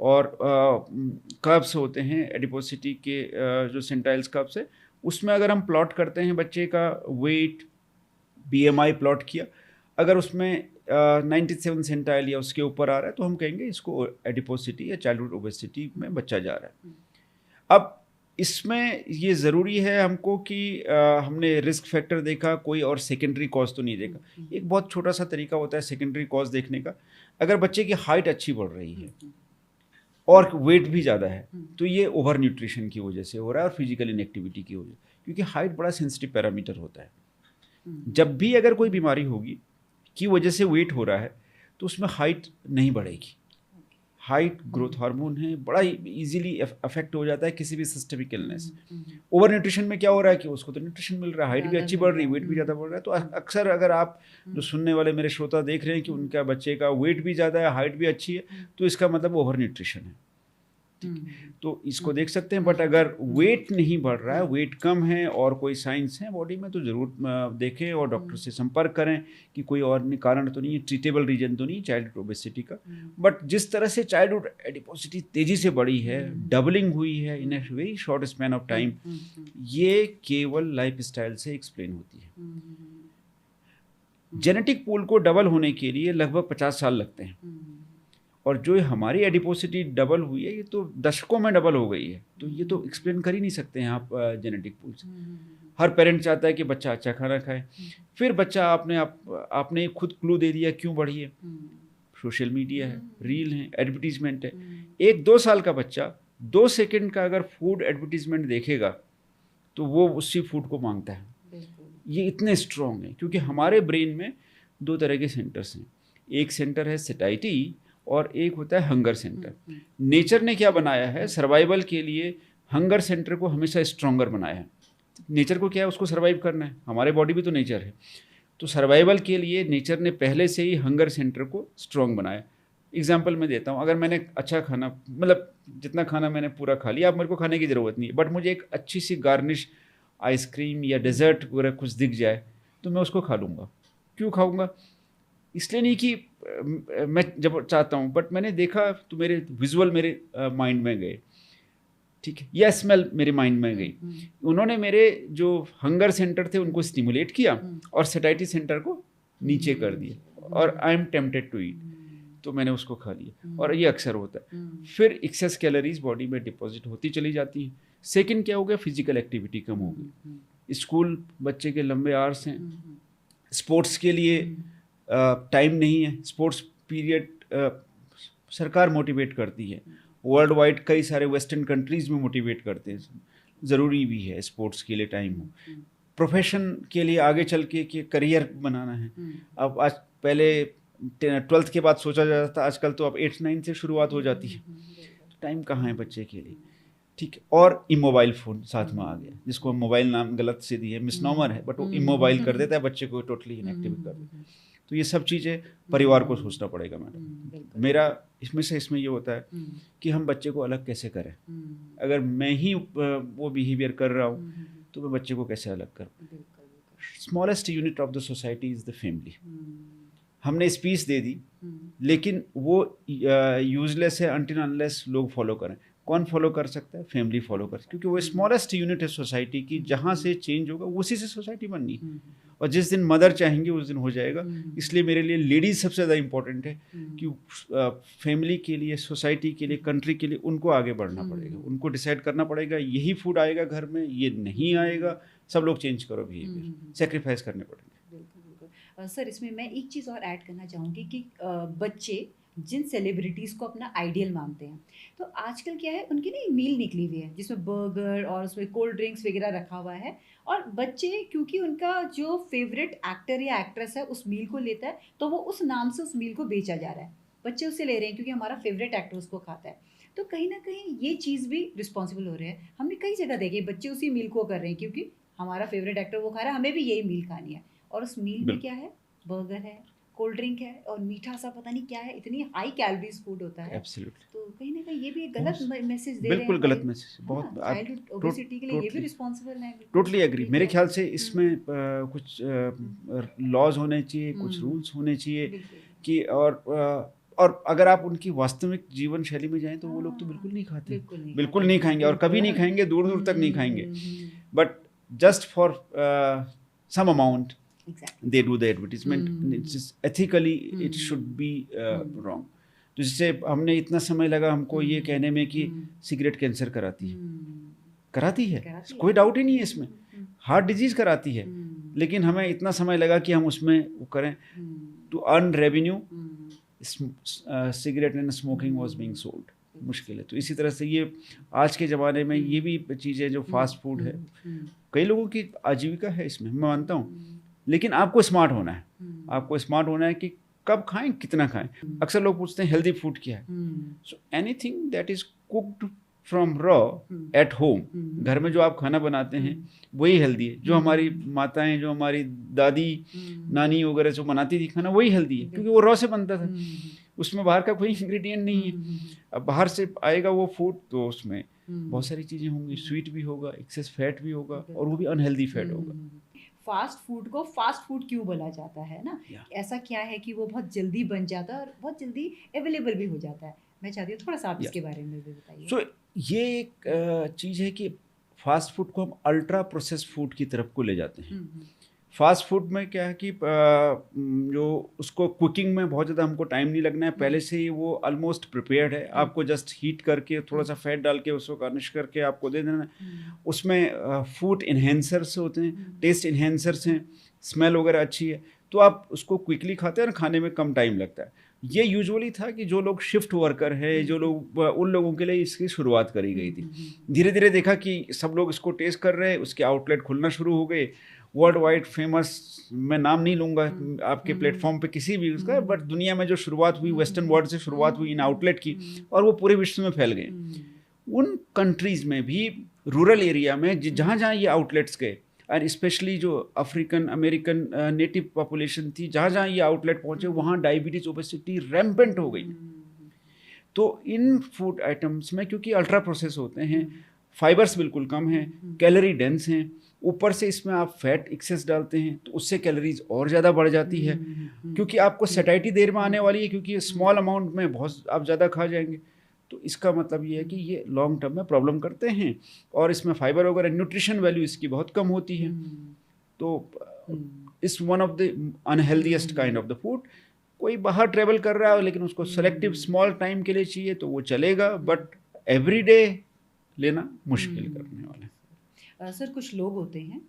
और कर्व्स होते हैं एडिपोसिटी के, जो सेंटाइल्स कर्व्स है उसमें अगर हम प्लॉट करते हैं बच्चे का वेट, BMI प्लॉट किया, अगर उसमें 97 सेंटाइल या उसके ऊपर आ रहा है तो हम कहेंगे इसको एडिपोसिटी या चाइल्डहुड ओबेसिटी में बच्चा जा रहा है। अब इसमें ये ज़रूरी है हमको कि हमने रिस्क फैक्टर देखा, कोई और सेकेंडरी कॉज तो नहीं देखा। एक बहुत छोटा सा तरीका होता है सेकेंडरी कॉज देखने का, अगर बच्चे की हाइट अच्छी बढ़ रही है और वेट भी ज़्यादा है तो ये ओवर न्यूट्रिशन की वजह से हो रहा है और फिजिकल इनएक्टिविटी की वजह, क्योंकि हाइट बड़ा सेंसिटिव पैरामीटर होता है। जब भी अगर कोई बीमारी होगी की वजह से वेट हो रहा है तो उसमें हाइट नहीं बढ़ेगी। हाइट ग्रोथ हार्मोन है, बड़ा इजीली अफेक्ट हो जाता है किसी भी सिस्टमिक इलनेस। ओवर न्यूट्रिशन में क्या हो रहा है कि उसको तो न्यूट्रिशन मिल रहा है, हाइट भी अच्छी बढ़ रही है, वेट भी ज़्यादा बढ़ रहा है। तो अक्सर अगर आप जो सुनने वाले मेरे श्रोता देख रहे हैं कि उनका बच्चे का वेट भी ज़्यादा है, हाइट भी अच्छी है, तो इसका मतलब ओवर न्यूट्रिशन है। तो इसको देख सकते हैं। बट अगर वेट नहीं बढ़ रहा है, वेट कम है और कोई साइंस है बॉडी में, तो ज़रूर देखें और डॉक्टर से संपर्क करें कि कोई और कारण तो नहीं है, ट्रीटेबल रीजन तो नहीं चाइल्डहुड ओबेसिटी का। बट जिस तरह से चाइल्डहुड एडिपोसिटी तेज़ी से बढ़ी है, डबलिंग हुई है in a very short span of time, ये केवल लाइफ स्टाइल से एक्सप्लेन होती है। जेनेटिक पूल को डबल होने के लिए लगभग 50 साल लगते हैं, और जो हमारी एडिपोसिटी डबल हुई है ये तो दशकों में डबल हो गई है। तो ये तो एक्सप्लेन कर ही नहीं सकते हैं आप जेनेटिक पूल से। हर पेरेंट चाहता है कि बच्चा अच्छा खाना खाए, फिर बच्चा आपने खुद क्लू दे दिया क्यों बढ़ी है। सोशल मीडिया है, रील है, एडवर्टीजमेंट है। 1-2 साल का बच्चा 2 सेकंड का अगर फूड एडवर्टीजमेंट देखेगा तो वो उसी फूड को मांगता है। ये इतने स्ट्रॉन्ग है क्योंकि हमारे ब्रेन में 2 तरह के सेंटर्स हैं। एक सेंटर है सेटाइटी और एक होता है हंगर सेंटर। नेचर ने क्या बनाया है, सर्वाइवल के लिए हंगर सेंटर को हमेशा स्ट्रॉन्गर बनाया है। नेचर को क्या है, उसको सर्वाइव करना है, हमारे बॉडी भी तो नेचर है। तो सर्वाइवल के लिए नेचर ने पहले से ही हंगर सेंटर को स्ट्रॉन्ग बनाया। एग्जाम्पल मैं देता हूँ, अगर मैंने अच्छा खाना, मतलब जितना खाना मैंने पूरा खा लिया, अब मेरे को खाने की ज़रूरत नहीं है, बट मुझे एक अच्छी सी गार्निश आइसक्रीम या डेजर्ट वगैरह कुछ दिख जाए तो मैं उसको खा लूँगा। क्यों खाऊँगा? इसलिए नहीं कि मैं जब चाहता हूँ, बट मैंने देखा तो मेरे विजुअल मेरे माइंड में गए, ठीक है, या स्मेल मेरे माइंड में गई। उन्होंने मेरे जो हंगर सेंटर थे उनको स्टिमुलेट किया और सेटाइटी सेंटर को नीचे कर दिया, और I am tempted to eat, तो मैंने उसको खा लिया। और ये अक्सर होता है, फिर एक्सेस कैलोरीज बॉडी में डिपॉजिट होती चली जाती हैं। सेकंड क्या हो गया, फिजिकल एक्टिविटी कम हो गई। स्कूल बच्चे के लंबे आवर्स हैं, स्पोर्ट्स के लिए टाइम नहीं है। स्पोर्ट्स पीरियड सरकार मोटिवेट करती है, वर्ल्ड वाइड कई सारे वेस्टर्न कंट्रीज़ में मोटिवेट करते हैं, ज़रूरी भी है स्पोर्ट्स के लिए टाइम हो। प्रोफेशन के लिए आगे चल के कि करियर बनाना है, अब आज पहले 12th के बाद सोचा जाता था, आजकल तो अब 8-9 से शुरुआत हो जाती है। तो टाइम कहाँ है बच्चे के लिए, ठीक है। और इमोबाइल फ़ोन साथ में आ गया, जिसको हम मोबाइल नाम गलत से दिए, मिसनॉमर है, बट वो इमोबाइल कर देता है बच्चे को, टोटली इनएक्टिव कर देता है। तो ये सब चीज़ें परिवार को सोचना पड़ेगा मैडम। मेरा इसमें ये होता है कि हम बच्चे को अलग कैसे करें। अगर मैं ही वो बिहेवियर कर रहा हूँ तो मैं बच्चे को कैसे अलग करूँ। Smallest unit of the society is the family. हमने स्पीच दे दी, लेकिन वो यूजलेस है अनटिल अनलेस लोग फॉलो करें। कौन फॉलो कर सकता है? फैमिली फॉलो कर, क्योंकि वो स्मॉलेस्ट यूनिट है सोसाइटी की, जहाँ से चेंज होगा उसी से सोसाइटी बननी है। और जिस दिन मदर चाहेंगे उस दिन हो जाएगा। इसलिए मेरे लिए लेडीज़ सबसे ज़्यादा इम्पोर्टेंट है कि फैमिली के लिए, सोसाइटी के लिए, कंट्री के लिए उनको आगे बढ़ना पड़ेगा। उनको डिसाइड करना पड़ेगा यही फूड आएगा घर में, ये नहीं आएगा, सब लोग चेंज करो बिहेवियर, सेक्रीफाइस करने पड़ेंगे। सर, इसमें मैं एक चीज़ और ऐड करना चाहूँगी कि बच्चे जिन सेलिब्रिटीज़ को अपना आइडियल मानते हैं, तो आजकल क्या है उनकी ना मील निकली हुई है जिसमें बर्गर और उसमें कोल्ड ड्रिंक्स वगैरह रखा हुआ है, और बच्चे क्योंकि उनका जो फेवरेट एक्टर या एक्ट्रेस है उस मील को लेता है, तो वो उस नाम से उस मील को बेचा जा रहा है। बच्चे उसे ले रहे हैं क्योंकि हमारा फेवरेट एक्टर उसको खाता है। तो कहीं ना कहीं ये चीज़ भी रिस्पॉन्सिबल हो रहे हैं। हमने कई जगह देखी बच्चे उसी मील को कर रहे हैं क्योंकि हमारा फेवरेट एक्टर वो खा रहा है, हमें भी यही मील खानी है, और उस मील में बिल्कुल क्या है, बर्गर है, कोल्ड ड्रिंक है और मीठा सा पता नहीं क्या है, इतनी हाई कैलोरीज फूड होता है। एब्सोल्युटली तो कहीं ना कहीं ये भी एक गलत मैसेज दे रहे हैं बिल्कुल गलत हमारे, मैसेज है बहुत ना, चाइल्डहुड ओबेसिटी के लिए ये भी रिस्पॉन्सिबल है। Totally agree. ये मेरे क्या ख्याल है? से इसमें कुछ लॉज होने चाहिए, कुछ हम्म, रूल्स होने चाहिए बिल्कुल। कि और अगर आप उनकी वास्तविक जीवन शैली में जाएं तो वो लोग तो हाँ, बिल्कुल नहीं खाते, बिल्कुल नहीं बिल्कुल खाते, नहीं खाएंगे और कभी नहीं बिल्कुल। खाएंगे, दूर दूर तक नहीं खाएंगे। Hmm, but just for some amount exactly. they do the advertisement, it's just ethically it should be wrong। तो जिससे हमने इतना समय लगा हमको ये कहने में कि सिगरेट कैंसर कराती है, कराती है, कराती है। कोई डाउट ही नहीं है इसमें, हार्ट डिजीज कराती है, लेकिन हमें इतना समय लगा कि हम उसमें वो करें to earn revenue. Cigarette and smoking was being sold, मुश्किल है। तो इसी तरह से ये आज के ज़माने में ये भी चीज़ें जो फास्ट फूड है, कई लोगों की आजीविका है इसमें, मैं मानता हूँ, लेकिन आपको स्मार्ट होना है। आपको स्मार्ट होना है कि कब खाएं, कितना खाएं। अक्सर लोग पूछते हैं हेल्दी फूड क्या है। So anything that is cooked from raw at home, घर में जो आप खाना बनाते हैं वही हेल्दी है। जो हमारी माताएं, जो हमारी दादी नानी वगैरह जो बनाती थी खाना, वही हेल्दी है क्योंकि वो रॉ से बनता था, उसमें बाहर का कोई इंग्रेडिएंट नहीं है। अब बाहर से आएगा वो फूड तो उसमें बहुत सारी चीज़ें होंगी, स्वीट भी होगा, एक्सेस फैट भी होगा, और वो भी अनहेल्दी फैट होगा। फास्ट फूड को फास्ट फूड क्यों बोला जाता है ना, ऐसा क्या है कि वो बहुत जल्दी बन जाता है और बहुत जल्दी अवेलेबल भी हो जाता है। मैं चाहती हूँ थोड़ा सा आप इसके बारे में भी बताइए। सो ये एक चीज़ है कि फास्ट फूड को हम अल्ट्रा प्रोसेस फूड की तरफ को ले जाते हैं। फास्ट फूड में क्या है कि जो उसको कुकिंग में बहुत ज़्यादा हमको टाइम नहीं लगना है, पहले से ही वो ऑलमोस्ट प्रिपेयर्ड है, आपको जस्ट हीट करके थोड़ा सा फैट डाल के उसको गार्निश करके आपको दे देना है। उसमें फूड इन्हेंसर्स होते हैं, टेस्ट इन्हेंसर्स हैं, स्मेल वगैरह अच्छी है, तो आप उसको क्विकली खाते हैं और खाने में कम टाइम लगता है। ये यूजुअली था कि जो लोग शिफ्ट वर्कर है, जो लोग, उन लोगों के लिए इसकी शुरुआत करी गई थी। धीरे धीरे देखा कि सब लोग इसको टेस्ट कर रहे हैं, उसके आउटलेट खुलना शुरू हो गए। वर्ल्ड वाइड फेमस, मैं नाम नहीं लूँगा आपके प्लेटफॉर्म पे किसी भी उसका, बट दुनिया में जो शुरुआत हुई, वेस्टर्न वर्ल्ड से शुरुआत हुई इन आउटलेट की, और वो पूरे विश्व में फैल गए। उन कंट्रीज़ में भी रूरल एरिया में जहाँ जहाँ ये आउटलेट्स गए, और स्पेशली जो अफ्रीकन अमेरिकन नेटिव पॉपुलेशन थी, जहाँ जहाँ ये आउटलेट पहुँचे, वहाँ डायबिटीज़, ओबेसिटी रैम्पेंट हो गई। तो इन फूड आइटम्स में क्योंकि अल्ट्रा प्रोसेस होते हैं, फाइबर्स बिल्कुल कम हैं, कैलोरी डेंस हैं, ऊपर से इसमें आप फैट एक्सेस डालते हैं तो उससे कैलोरीज और ज़्यादा बढ़ जाती है, क्योंकि आपको सैटिस्फैक्शन देर में आने वाली है, क्योंकि स्मॉल अमाउंट में बहुत आप ज़्यादा खा जाएंगे। तो इसका मतलब ये है कि ये लॉन्ग टर्म में प्रॉब्लम करते हैं, और इसमें फाइबर वगैरह न्यूट्रिशन वैल्यू इसकी बहुत कम होती है। तो it's one of the unhealthiest kind of the food. कोई बाहर ट्रेवल कर रहा है लेकिन उसको सेलेक्टिव स्मॉल टाइम के लिए चाहिए तो वो चलेगा, बट एवरीडे लेना मुश्किल करने वाला है। सर कुछ लोग होते हैं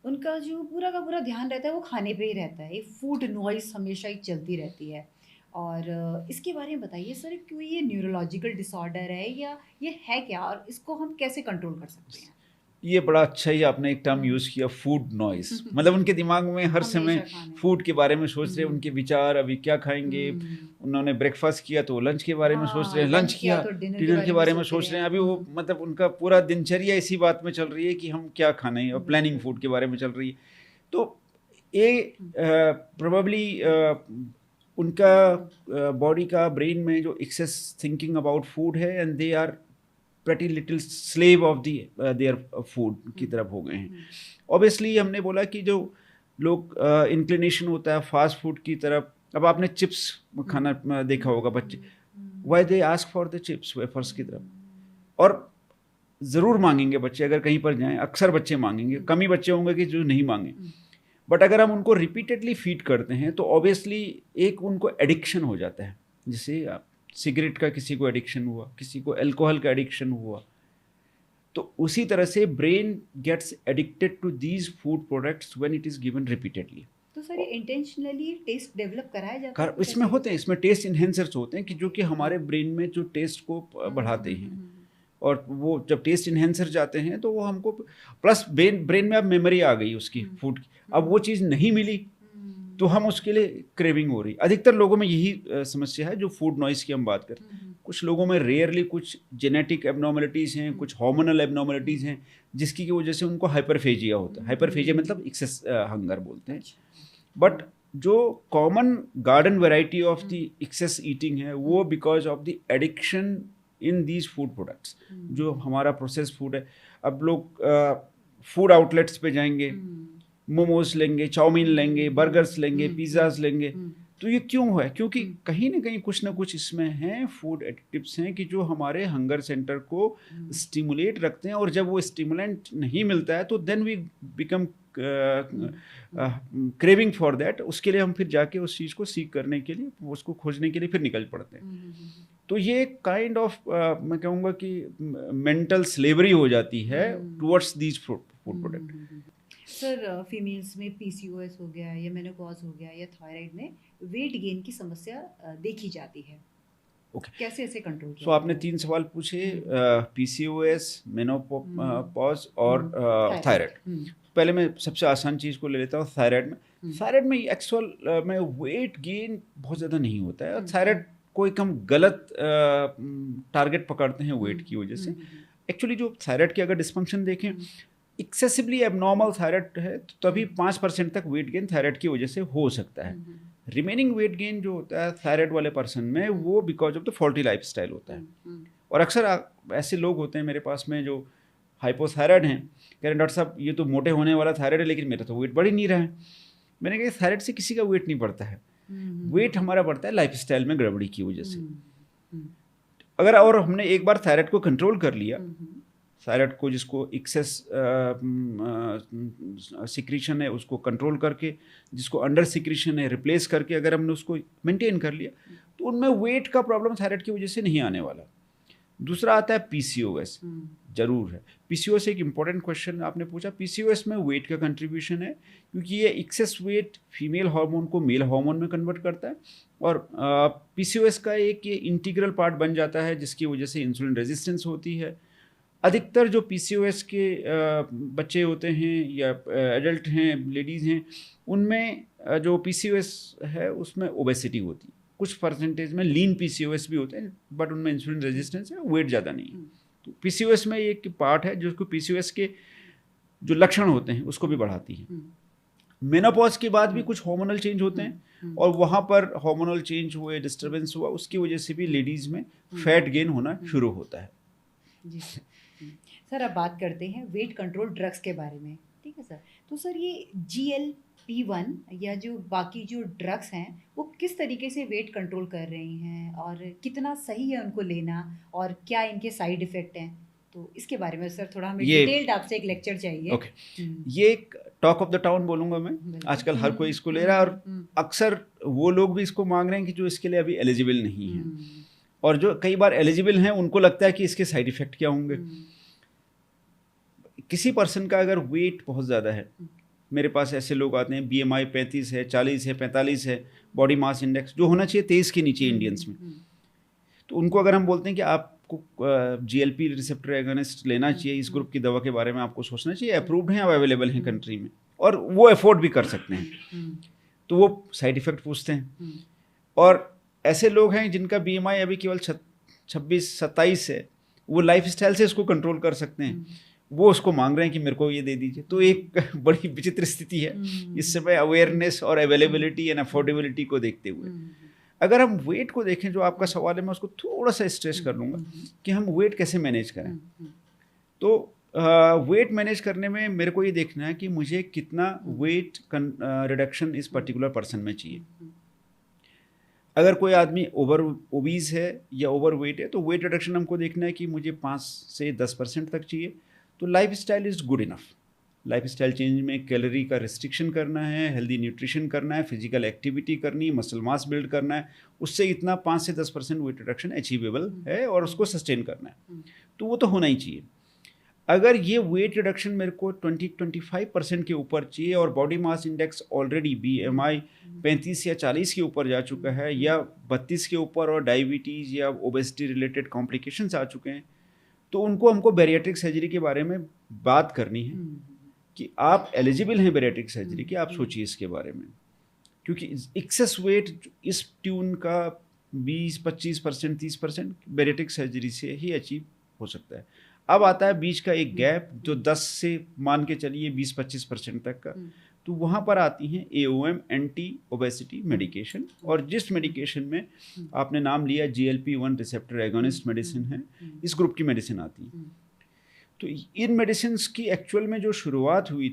उनका जो पूरा का पूरा ध्यान रहता है वो खाने पे ही रहता है, ये फूड नॉइस हमेशा ही चलती रहती है, और इसके बारे में बताइए सर, क्यों ये न्यूरोलॉजिकल डिसऑर्डर है या ये है क्या, और इसको हम कैसे कंट्रोल कर सकते हैं? ये बड़ा अच्छा ही आपने एक टर्म यूज़ किया, फूड नॉइस। मतलब उनके दिमाग में हर समय फूड के बारे में सोच रहे हैं, उनके विचार अभी क्या खाएंगे। उन्होंने ब्रेकफास्ट किया तो लंच के बारे में सोच रहे हैं, लंच किया तो डिनर के बारे में सोच रहे हैं। अभी वो मतलब उनका पूरा दिनचर्या इसी बात में चल रही है कि हम क्या खाने हैं, और प्लानिंग फूड के बारे में चल रही है। तो ये प्रोबेबली उनका बॉडी का, ब्रेन में जो एक्सेस थिंकिंग अबाउट फूड है, and they are pretty little slave of their food की तरफ हो गए हैं। ऑब्वियसली हमने बोला कि जो लोग इंक्लिनेशन होता है फास्ट फूड की तरफ। अब आपने चिप्स खाना देखा होगा बच्चे, why they ask for the chips, wafers की तरफ, और ज़रूर मांगेंगे बच्चे, अगर कहीं पर जाएं अक्सर बच्चे मांगेंगे, कम ही बच्चे होंगे कि जो नहीं मांगे। बट अगर हम उनको रिपीटेडली फीड करते हैं तो ऑब्वियसली एक उनको एडिक्शन हो जाता है। जैसे आप सिगरेट का किसी को एडिक्शन हुआ, किसी को अल्कोहल का एडिक्शन हुआ, तो उसी तरह से brain gets addicted to these food products when it is given repeatedly. तो सर ये इंटेंशनली टेस्ट डेवलप कराया जाता है? इसमें होते हैं, इसमें टेस्ट इन्हेंसर्स होते हैं कि जो कि हमारे ब्रेन में जो टेस्ट को बढ़ाते हैं, और वो जब टेस्ट इन्हेंसर जाते हैं तो वो हमको प्लस ब्रेन में अब मेमोरी आ गई उसकी फूड की, अब वो चीज़ नहीं मिली तो हम उसके लिए क्रेविंग हो रही। अधिकतर लोगों में यही समस्या है जो फूड नॉइस की हम बात करते हैं। कुछ लोगों में रेयरली कुछ जेनेटिक एबनॉर्मलिटीज़ हैं, कुछ हार्मोनल एबनॉर्मलिटीज़ हैं जिसकी की वजह से उनको हाइपरफेजिया होता है। हाइपरफेजिया मतलब एक्सेस हंगर बोलते हैं। बट जो common garden variety of the excess eating है वो because of the addiction in these food products, जो हमारा प्रोसेस फूड है। अब लोग फूड आउटलेट्स पे जाएंगे, मोमोज लेंगे, चाउमीन लेंगे, बर्गर्स लेंगे, पिज़्ज़ाज लेंगे, तो ये क्यों है? क्योंकि कहीं ना कुछ इसमें हैं फूड एडिक्टिव्स हैं कि जो हमारे हंगर सेंटर को स्टिमुलेट रखते हैं, और जब वो स्टिमुलेंट नहीं मिलता है तो then we become craving for that. उसके लिए हम फिर जाके उस चीज़ को सीख करने के लिए, उसको खोजने के लिए फिर निकल पड़ते हैं। तो ये काइंड ऑफ मैं कहूँगा कि मेंटल स्लेवरी हो जाती है towards these food product. Sir females में पीसीओएस हो गया या मेनोपॉज हो गया या थायराइड में वेट गेन की समस्या देखी जाती है। ओके, कैसे ऐसे कंट्रोल किया? तो आपने 3 सवाल पूछे, पीसीओएस, मेनोपॉज और थायराइड। पहले मैं सबसे आसान चीज़ को ले लेता हूँ, थायराइड में। थायराइड में एक्चुअल में वेट गेन बहुत ज़्यादा नहीं होता है, और थायराइड को एक हम गलत टारगेट पकड़ते हैं वेट की वजह से। एक्चुअली जो थायराइड की अगर डिस्फंक्शन देखें, एक्सेसिवली एबनॉर्मल थायराइड है तो तभी 5% तक वेट गेन थायराइड की वजह से हो सकता है। रिमेनिंग वेट गेन जो होता है थायराइड वाले पर्सन में, वो because of the faulty lifestyle होता है। और अक्सर ऐसे लोग होते हैं मेरे पास में जो हाइपोथायराइड हैं, कह रहे हैं डॉक्टर साहब ये तो मोटे होने वाला थायराइड है लेकिन मेरा तो वेट बढ़ ही नहीं रहा है। मैंने कहा थायराइड से किसी का वेट नहीं बढ़ता है, वेट हमारा बढ़ता है लाइफस्टाइल में गड़बड़ी की वजह से। अगर और हमने एक बार थायराइड को कंट्रोल कर लिया, थायराइड को जिसको एक्सेस सिक्रीशन है उसको कंट्रोल करके, जिसको अंडर सिक्रीशन है रिप्लेस करके अगर हमने उसको मेंटेन कर लिया, तो उनमें वेट का प्रॉब्लम थायराइड की वजह से नहीं आने वाला। दूसरा आता है पीसीओएस। जरूर है पीसीओएस, एक इंपॉर्टेंट क्वेश्चन आपने पूछा। पीसीओएस में वेट का कंट्रीब्यूशन है, क्योंकि ये एक्सेस वेट फीमेल हार्मोन को मेल हार्मोन में कन्वर्ट करता है, और पीसीओएस का एक ये इंटीग्रल पार्ट बन जाता है जिसकी वजह से इंसुलिन रेजिस्टेंस होती है। अधिकतर जो पीसीओएस के बच्चे होते हैं या एडल्ट हैं, लेडीज़ हैं, उनमें जो पीसीओएस है उसमें ओबेसिटी होती है। कुछ परसेंटेज में लीन पीसीओएस भी होते हैं, बट उनमें इंसुलिन रेजिस्टेंस है, वेट ज़्यादा नहीं है। तो पीसीओएस में एक पार्ट है जो पीसीओएस के जो लक्षण होते हैं उसको भी बढ़ाती है। मेनोपॉज के बाद भी कुछ हार्मोनल चेंज होते हैं, और वहाँ पर हार्मोनल चेंज हुए, डिस्टर्बेंस हुआ, उसकी वजह से भी लेडीज़ में फैट गेन होना शुरू होता है। जी सर, अब बात करते हैं वेट कंट्रोल ड्रग्स के बारे में। ठीक है सर, तो सर ये GLP-1 या जो बाकी जो ड्रग्स हैं वो किस तरीके से वेट कंट्रोल कर रही हैं, और कितना सही है उनको लेना, और क्या इनके साइड इफ़ेक्ट हैं? तो इसके बारे में सर थोड़ा हमें डिटेल्ड आपसे एक लेक्चर चाहिए। ओके, ये एक टॉक ऑफ द टाउन बोलूँगा मैं। आजकल हर कोई इसको ले रहा है, और अक्सर वो लोग भी इसको मांग रहे हैं कि जो इसके लिए अभी एलिजिबल नहीं है, और जो कई बार एलिजिबल हैं उनको लगता है कि इसके साइड इफ़ेक्ट क्या होंगे। किसी पर्सन का अगर वेट बहुत ज़्यादा है, मेरे पास ऐसे लोग आते हैं BMI 35 है, 40 है, 45 है, बॉडी मास इंडेक्स जो होना चाहिए 23 के नीचे इंडियंस में, तो उनको अगर हम बोलते हैं कि आपको GLP रिसेप्टर एगोनिस्ट लेना चाहिए, इस ग्रुप की दवा के बारे में आपको सोचना चाहिए, अप्रूव्ड हैं, अब अवेलेबल हैं कंट्री में, और वो अफोर्ड भी कर सकते हैं, तो वो साइड इफ़ेक्ट पूछते हैं। और ऐसे लोग हैं जिनका BMI अभी केवल 26-27 है, वो लाइफस्टाइल से इसको कंट्रोल कर सकते हैं, वो उसको मांग रहे हैं कि मेरे को ये दे दीजिए। तो एक बड़ी विचित्र स्थिति है इस समय अवेयरनेस और अवेलेबिलिटी एंड अफोर्डेबिलिटी को देखते हुए। अगर हम वेट को देखें, जो आपका सवाल है, मैं उसको थोड़ा सा स्ट्रेस कर लूँगा कि हम वेट कैसे मैनेज करें। तो वेट मैनेज करने में मेरे को ये देखना है कि मुझे कितना वेट रिडक्शन इस पर्टिकुलर पर्सन में चाहिए। अगर कोई आदमी ओबीज है या ओवर वेट है, तो वेट रिडक्शन हमको देखना है कि मुझे 5 से 10% तक चाहिए। तो life style is good enough. Life style change में कैलोरी का रिस्ट्रिक्शन करना है, हेल्दी न्यूट्रिशन करना है, फिजिकल एक्टिविटी करनी, मसल मास बिल्ड करना है, उससे इतना 5 से 10% वेट रिडक्शन अचीवेबल है, और उसको सस्टेन करना है, तो वो तो होना ही चाहिए। अगर ये वेट रिडक्शन मेरे को 20-25% के ऊपर चाहिए और body mass index already BMI 35 या 40 के ऊपर जा चुका है या 32 के ऊपर और डायबिटीज़ या ओबेसिटी रिलेटेड कॉम्प्लिकेशंस आ चुके हैं, तो हमको बैरिएट्रिक सर्जरी के बारे में बात करनी है कि आप एलिजिबल हैं बैरिएट्रिक सर्जरी की, आप सोचिए इसके बारे में। क्योंकि एक्सेस वेट इस ट्यून का 20-25%, 30% बैरिएट्रिक सर्जरी से ही अचीव हो सकता है। अब आता है बीच का एक गैप जो 10 से मान के चलिए 20-25% तक का, तो वहाँ पर आती हैं AOM एंटी ओबेसिटी मेडिकेशन, और जिस मेडिकेशन में आपने नाम लिया GLP-1 रिसेप्टर एगोनिस्ट मेडिसिन है, इस ग्रुप की मेडिसिन आती है। तो इन मेडिसिन की एक्चुअल में जो शुरुआत हुई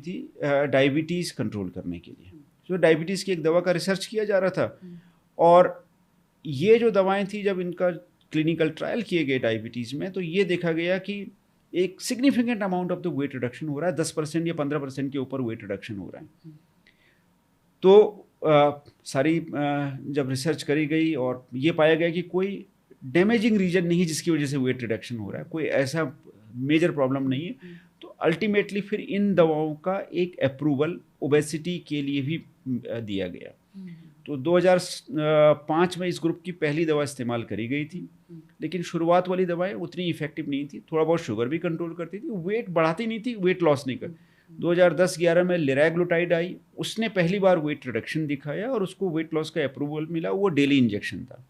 थी डायबिटीज़ कंट्रोल करने के लिए। तो डायबिटीज़ की एक दवा का रिसर्च किया जा रहा था, और ये जो दवाएं थी जब इनका क्लिनिकल ट्रायल किए गए डायबिटीज़ में, तो ये देखा गया कि एक significant amount of the weight reduction हो रहा है, 10% या 15% के ऊपर वेट रिडक्शन हो रहा है। तो सारी जब रिसर्च करी गई और ये पाया गया कि कोई डैमेजिंग रीजन नहीं है जिसकी वजह से वेट रिडक्शन हो रहा है, कोई ऐसा मेजर प्रॉब्लम नहीं है, तो अल्टीमेटली फिर इन दवाओं का एक अप्रूवल ओबेसिटी के लिए भी दिया गया। तो 2005 में इस ग्रुप की पहली दवा इस्तेमाल करी गई थी, लेकिन शुरुआत वाली दवाएं उतनी इफेक्टिव नहीं थी, थोड़ा बहुत शुगर भी कंट्रोल करती थी, वेट बढ़ाती नहीं थी, वेट लॉस नहीं कर। 2010-11 में लिराग्लुटाइड आई, उसने पहली बार वेट रिडक्शन दिखाया और उसको वेट लॉस का अप्रूवल मिला, वो डेली इंजेक्शन था।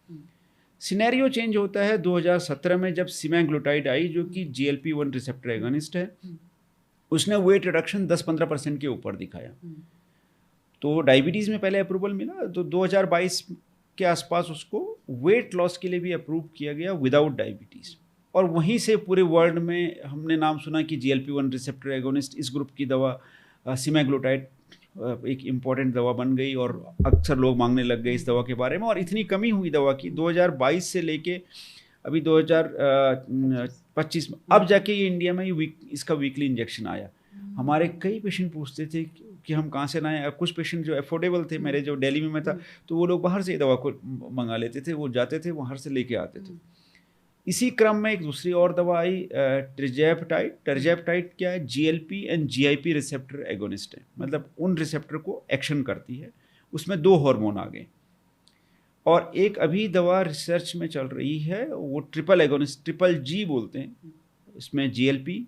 सिनेरियो चेंज होता है 2017 में जब सिमेग्लुटाइड आई, जो कि GLP-1 रिसेप्टर एगोनिस्ट है, उसने वेट रिडक्शन 10-15% के ऊपर दिखाया। तो डायबिटीज़ में पहले अप्रूवल मिला, तो 2022 के आसपास उसको वेट लॉस के लिए भी अप्रूव किया गया विदाउट डायबिटीज़, और वहीं से पूरे वर्ल्ड में हमने नाम सुना कि GLP-1 रिसेप्टर एगोनिस्ट इस ग्रुप की दवा सिमेग्लुटाइड एक इम्पॉर्टेंट दवा बन गई, और अक्सर लोग मांगने लग गए इस दवा के बारे में, और इतनी कमी हुई दवा की 2022 से लेके अभी 2025 में, अब जाके ये इंडिया में इसका वीकली इंजेक्शन आया। हमारे कई पेशेंट पूछते थे कि हम कहाँ से लाएं। कुछ पेशेंट जो अफोर्डेबल थे, मेरे जो दिल्ली में मैं था, तो वो लोग बाहर से दवा को मंगा लेते थे, वो जाते थे बाहर से लेके आते थे। इसी क्रम में एक दूसरी और दवा आई टिर्जेप्टाइड। टिर्जेप्टाइड क्या है? GLP and GIP receptor agonist है, मतलब उन रिसेप्टर को एक्शन करती है। उसमें 2 हार्मोन आ गए, और एक अभी दवा रिसर्च में चल रही है, वो ट्रिपल एगोनिस्ट, ट्रिपल G बोलते हैं, इसमें GLP,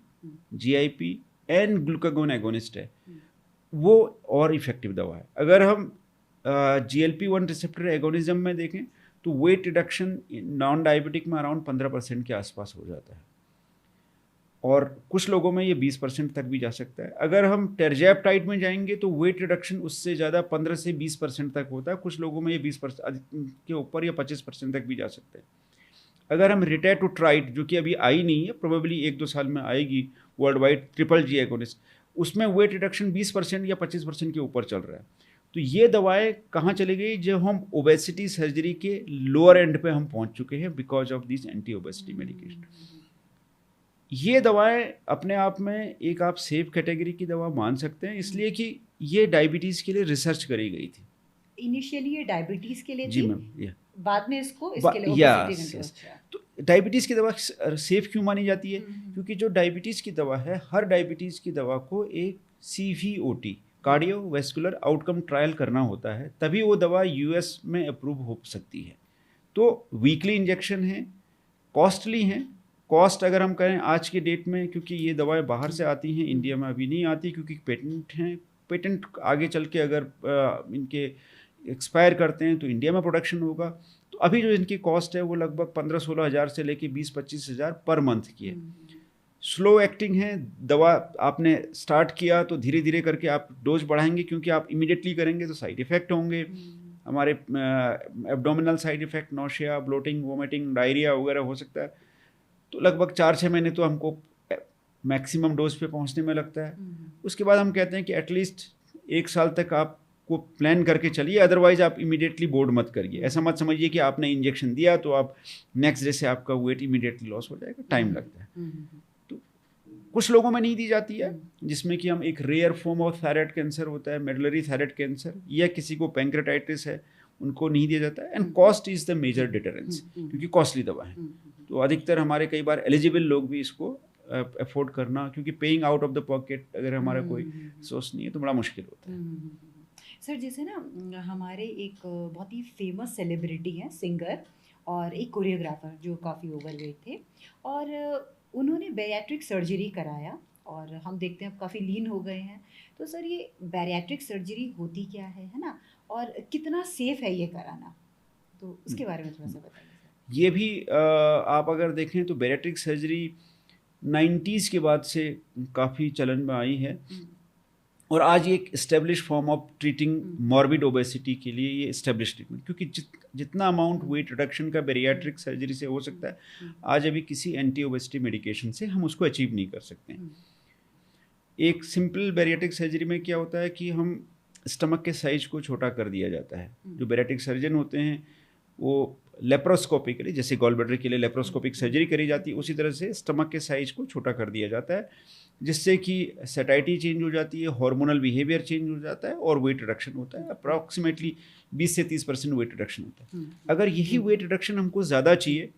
GIP and glucagon agonist है, वो और इफेक्टिव दवा है। अगर हम GLP-1 रिसेप्टर एगोनिज्म में देखें तो वेट रिडक्शन नॉन डायबिटिक में अराउंड 15% के आसपास हो जाता है, और कुछ लोगों में ये 20% तक भी जा सकता है। अगर हम टिर्जेप्टाइड में जाएंगे तो वेट रिडक्शन उससे ज़्यादा 15 से 20% तक होता है, कुछ लोगों में ये 20% के ऊपर या 25% तक भी जा सकता है। अगर हम रिटेट्राइड, जो कि अभी आई नहीं है, प्रोबेबली 1-2 साल में आएगी, world wide triple G agonist, उसमें वेट रिडक्शन 20% या 25% के ऊपर चल रहा है। तो ये दवाएं कहाँ चली गई? जब हम ओबेसिटी सर्जरी के लोअर एंड पे हम पहुँच चुके हैं because of this anti obesity medication. ये दवाएं अपने आप में एक आप सेफ कैटेगरी की दवा मान सकते हैं, इसलिए कि ये डायबिटीज़ के लिए रिसर्च करी गई थी। इनिशियली ये डायबिटीज़ के लिए जी थी, मैम, बाद में इसको इसके लिए ओबेसिटी कंट्रोल। तो डायबिटीज़ की दवा सेफ क्यों मानी जाती है? क्योंकि जो डायबिटीज़ की दवा है, हर डायबिटीज़ की दवा को एक CVOT, कार्डियोवैस्कुलर आउटकम ट्रायल करना होता है, तभी वो दवा US में अप्रूव हो सकती है। तो वीकली इंजेक्शन है, कॉस्टली हैं। कॉस्ट अगर हम करें आज के डेट में, क्योंकि ये दवाएं बाहर से आती हैं, इंडिया में अभी नहीं आती क्योंकि पेटेंट हैं, पेटेंट आगे चल के अगर इनके एक्सपायर करते हैं तो इंडिया में प्रोडक्शन होगा। तो अभी जो इनकी कॉस्ट है वो लगभग 15-16 हज़ार से लेके 20-25 हज़ार पर मंथ की है। स्लो एक्टिंग है दवा, आपने स्टार्ट किया तो धीरे धीरे करके आप डोज बढ़ाएंगे, क्योंकि आप इमीडिएटली करेंगे तो साइड इफ़ेक्ट होंगे, हमारे abdominal side effect, nausea, bloating, vomiting, diarrhoea वगैरह हो सकता है। तो लगभग 4-6 महीने तो हमको मैक्सिमम डोज पे पहुंचने में लगता है। उसके बाद हम कहते हैं कि एटलीस्ट 1 साल तक आपको प्लान करके चलिए, अदरवाइज आप इमीडिएटली बोर्ड मत करिए। ऐसा मत समझिए कि आपने इंजेक्शन दिया तो आप नेक्स्ट डे से आपका वेट इमीडिएटली लॉस हो जाएगा, टाइम लगता है। तो कुछ लोगों में नहीं दी जाती है, जिसमें कि हम एक rare form of thyroid cancer होता है, मेडुलरी थायराइड कैंसर, या किसी को पैंक्रेटाइटिस है, उनको नहीं दिया जाता है। And cost is the major deterrence, क्योंकि कॉस्टली दवा है। तो अधिकतर हमारे कई बार एलिजिबल लोग भी इसको अफोर्ड करना, क्योंकि paying out of the pocket अगर हमारा कोई सोर्स नहीं है तो बड़ा मुश्किल होता है। सर जैसे ना हमारे एक बहुत ही फेमस सेलिब्रिटी हैं, सिंगर और एक कोरियोग्राफर जो काफ़ी ओवरवेट थे, और उन्होंने बैरिएट्रिक सर्जरी कराया और हम देखते हैं अब काफ़ी लीन हो गए हैं। तो सर ये बैरिएट्रिक सर्जरी होती क्या है ना, और कितना सेफ है ये कराना, तो उसके बारे में थोड़ा सा बताइए सर। ये भी आप अगर देखें तो बैरिएट्रिक सर्जरी 90s के बाद से काफ़ी चलन में आई है, और आज ये एक establish form of treating morbid obesity के लिए ये इस्टेब्लिश ट्रीटमेंट, क्योंकि जितना अमाउंट वेट रिडक्शन का बैरिएट्रिक सर्जरी से हो सकता है, आज अभी किसी एंटी ओबेसिटी मेडिकेशन से हम उसको अचीव नहीं कर सकते हैं। एक सिंपल बैरिएट्रिक सर्जरी में क्या होता है कि हम स्टमक के साइज को छोटा कर दिया जाता है। जो बैरिएट्रिक सर्जन होते हैं वो लेप्रोस्कोपिकली, जैसे गॉल ब्लैडर के लिए लेप्रोस्कोपिक सर्जरी करी जाती है, उसी तरह से स्टमक के साइज को छोटा कर दिया जाता है, जिससे कि सैटाइटी चेंज हो जाती है, हार्मोनल बिहेवियर चेंज हो जाता है और वेट रिडक्शन होता है। अप्रॉक्सीमेटली 20 से 30% वेट रिडक्शन होता है। अगर यही वेट रिडक्शन हमको ज़्यादा चाहिए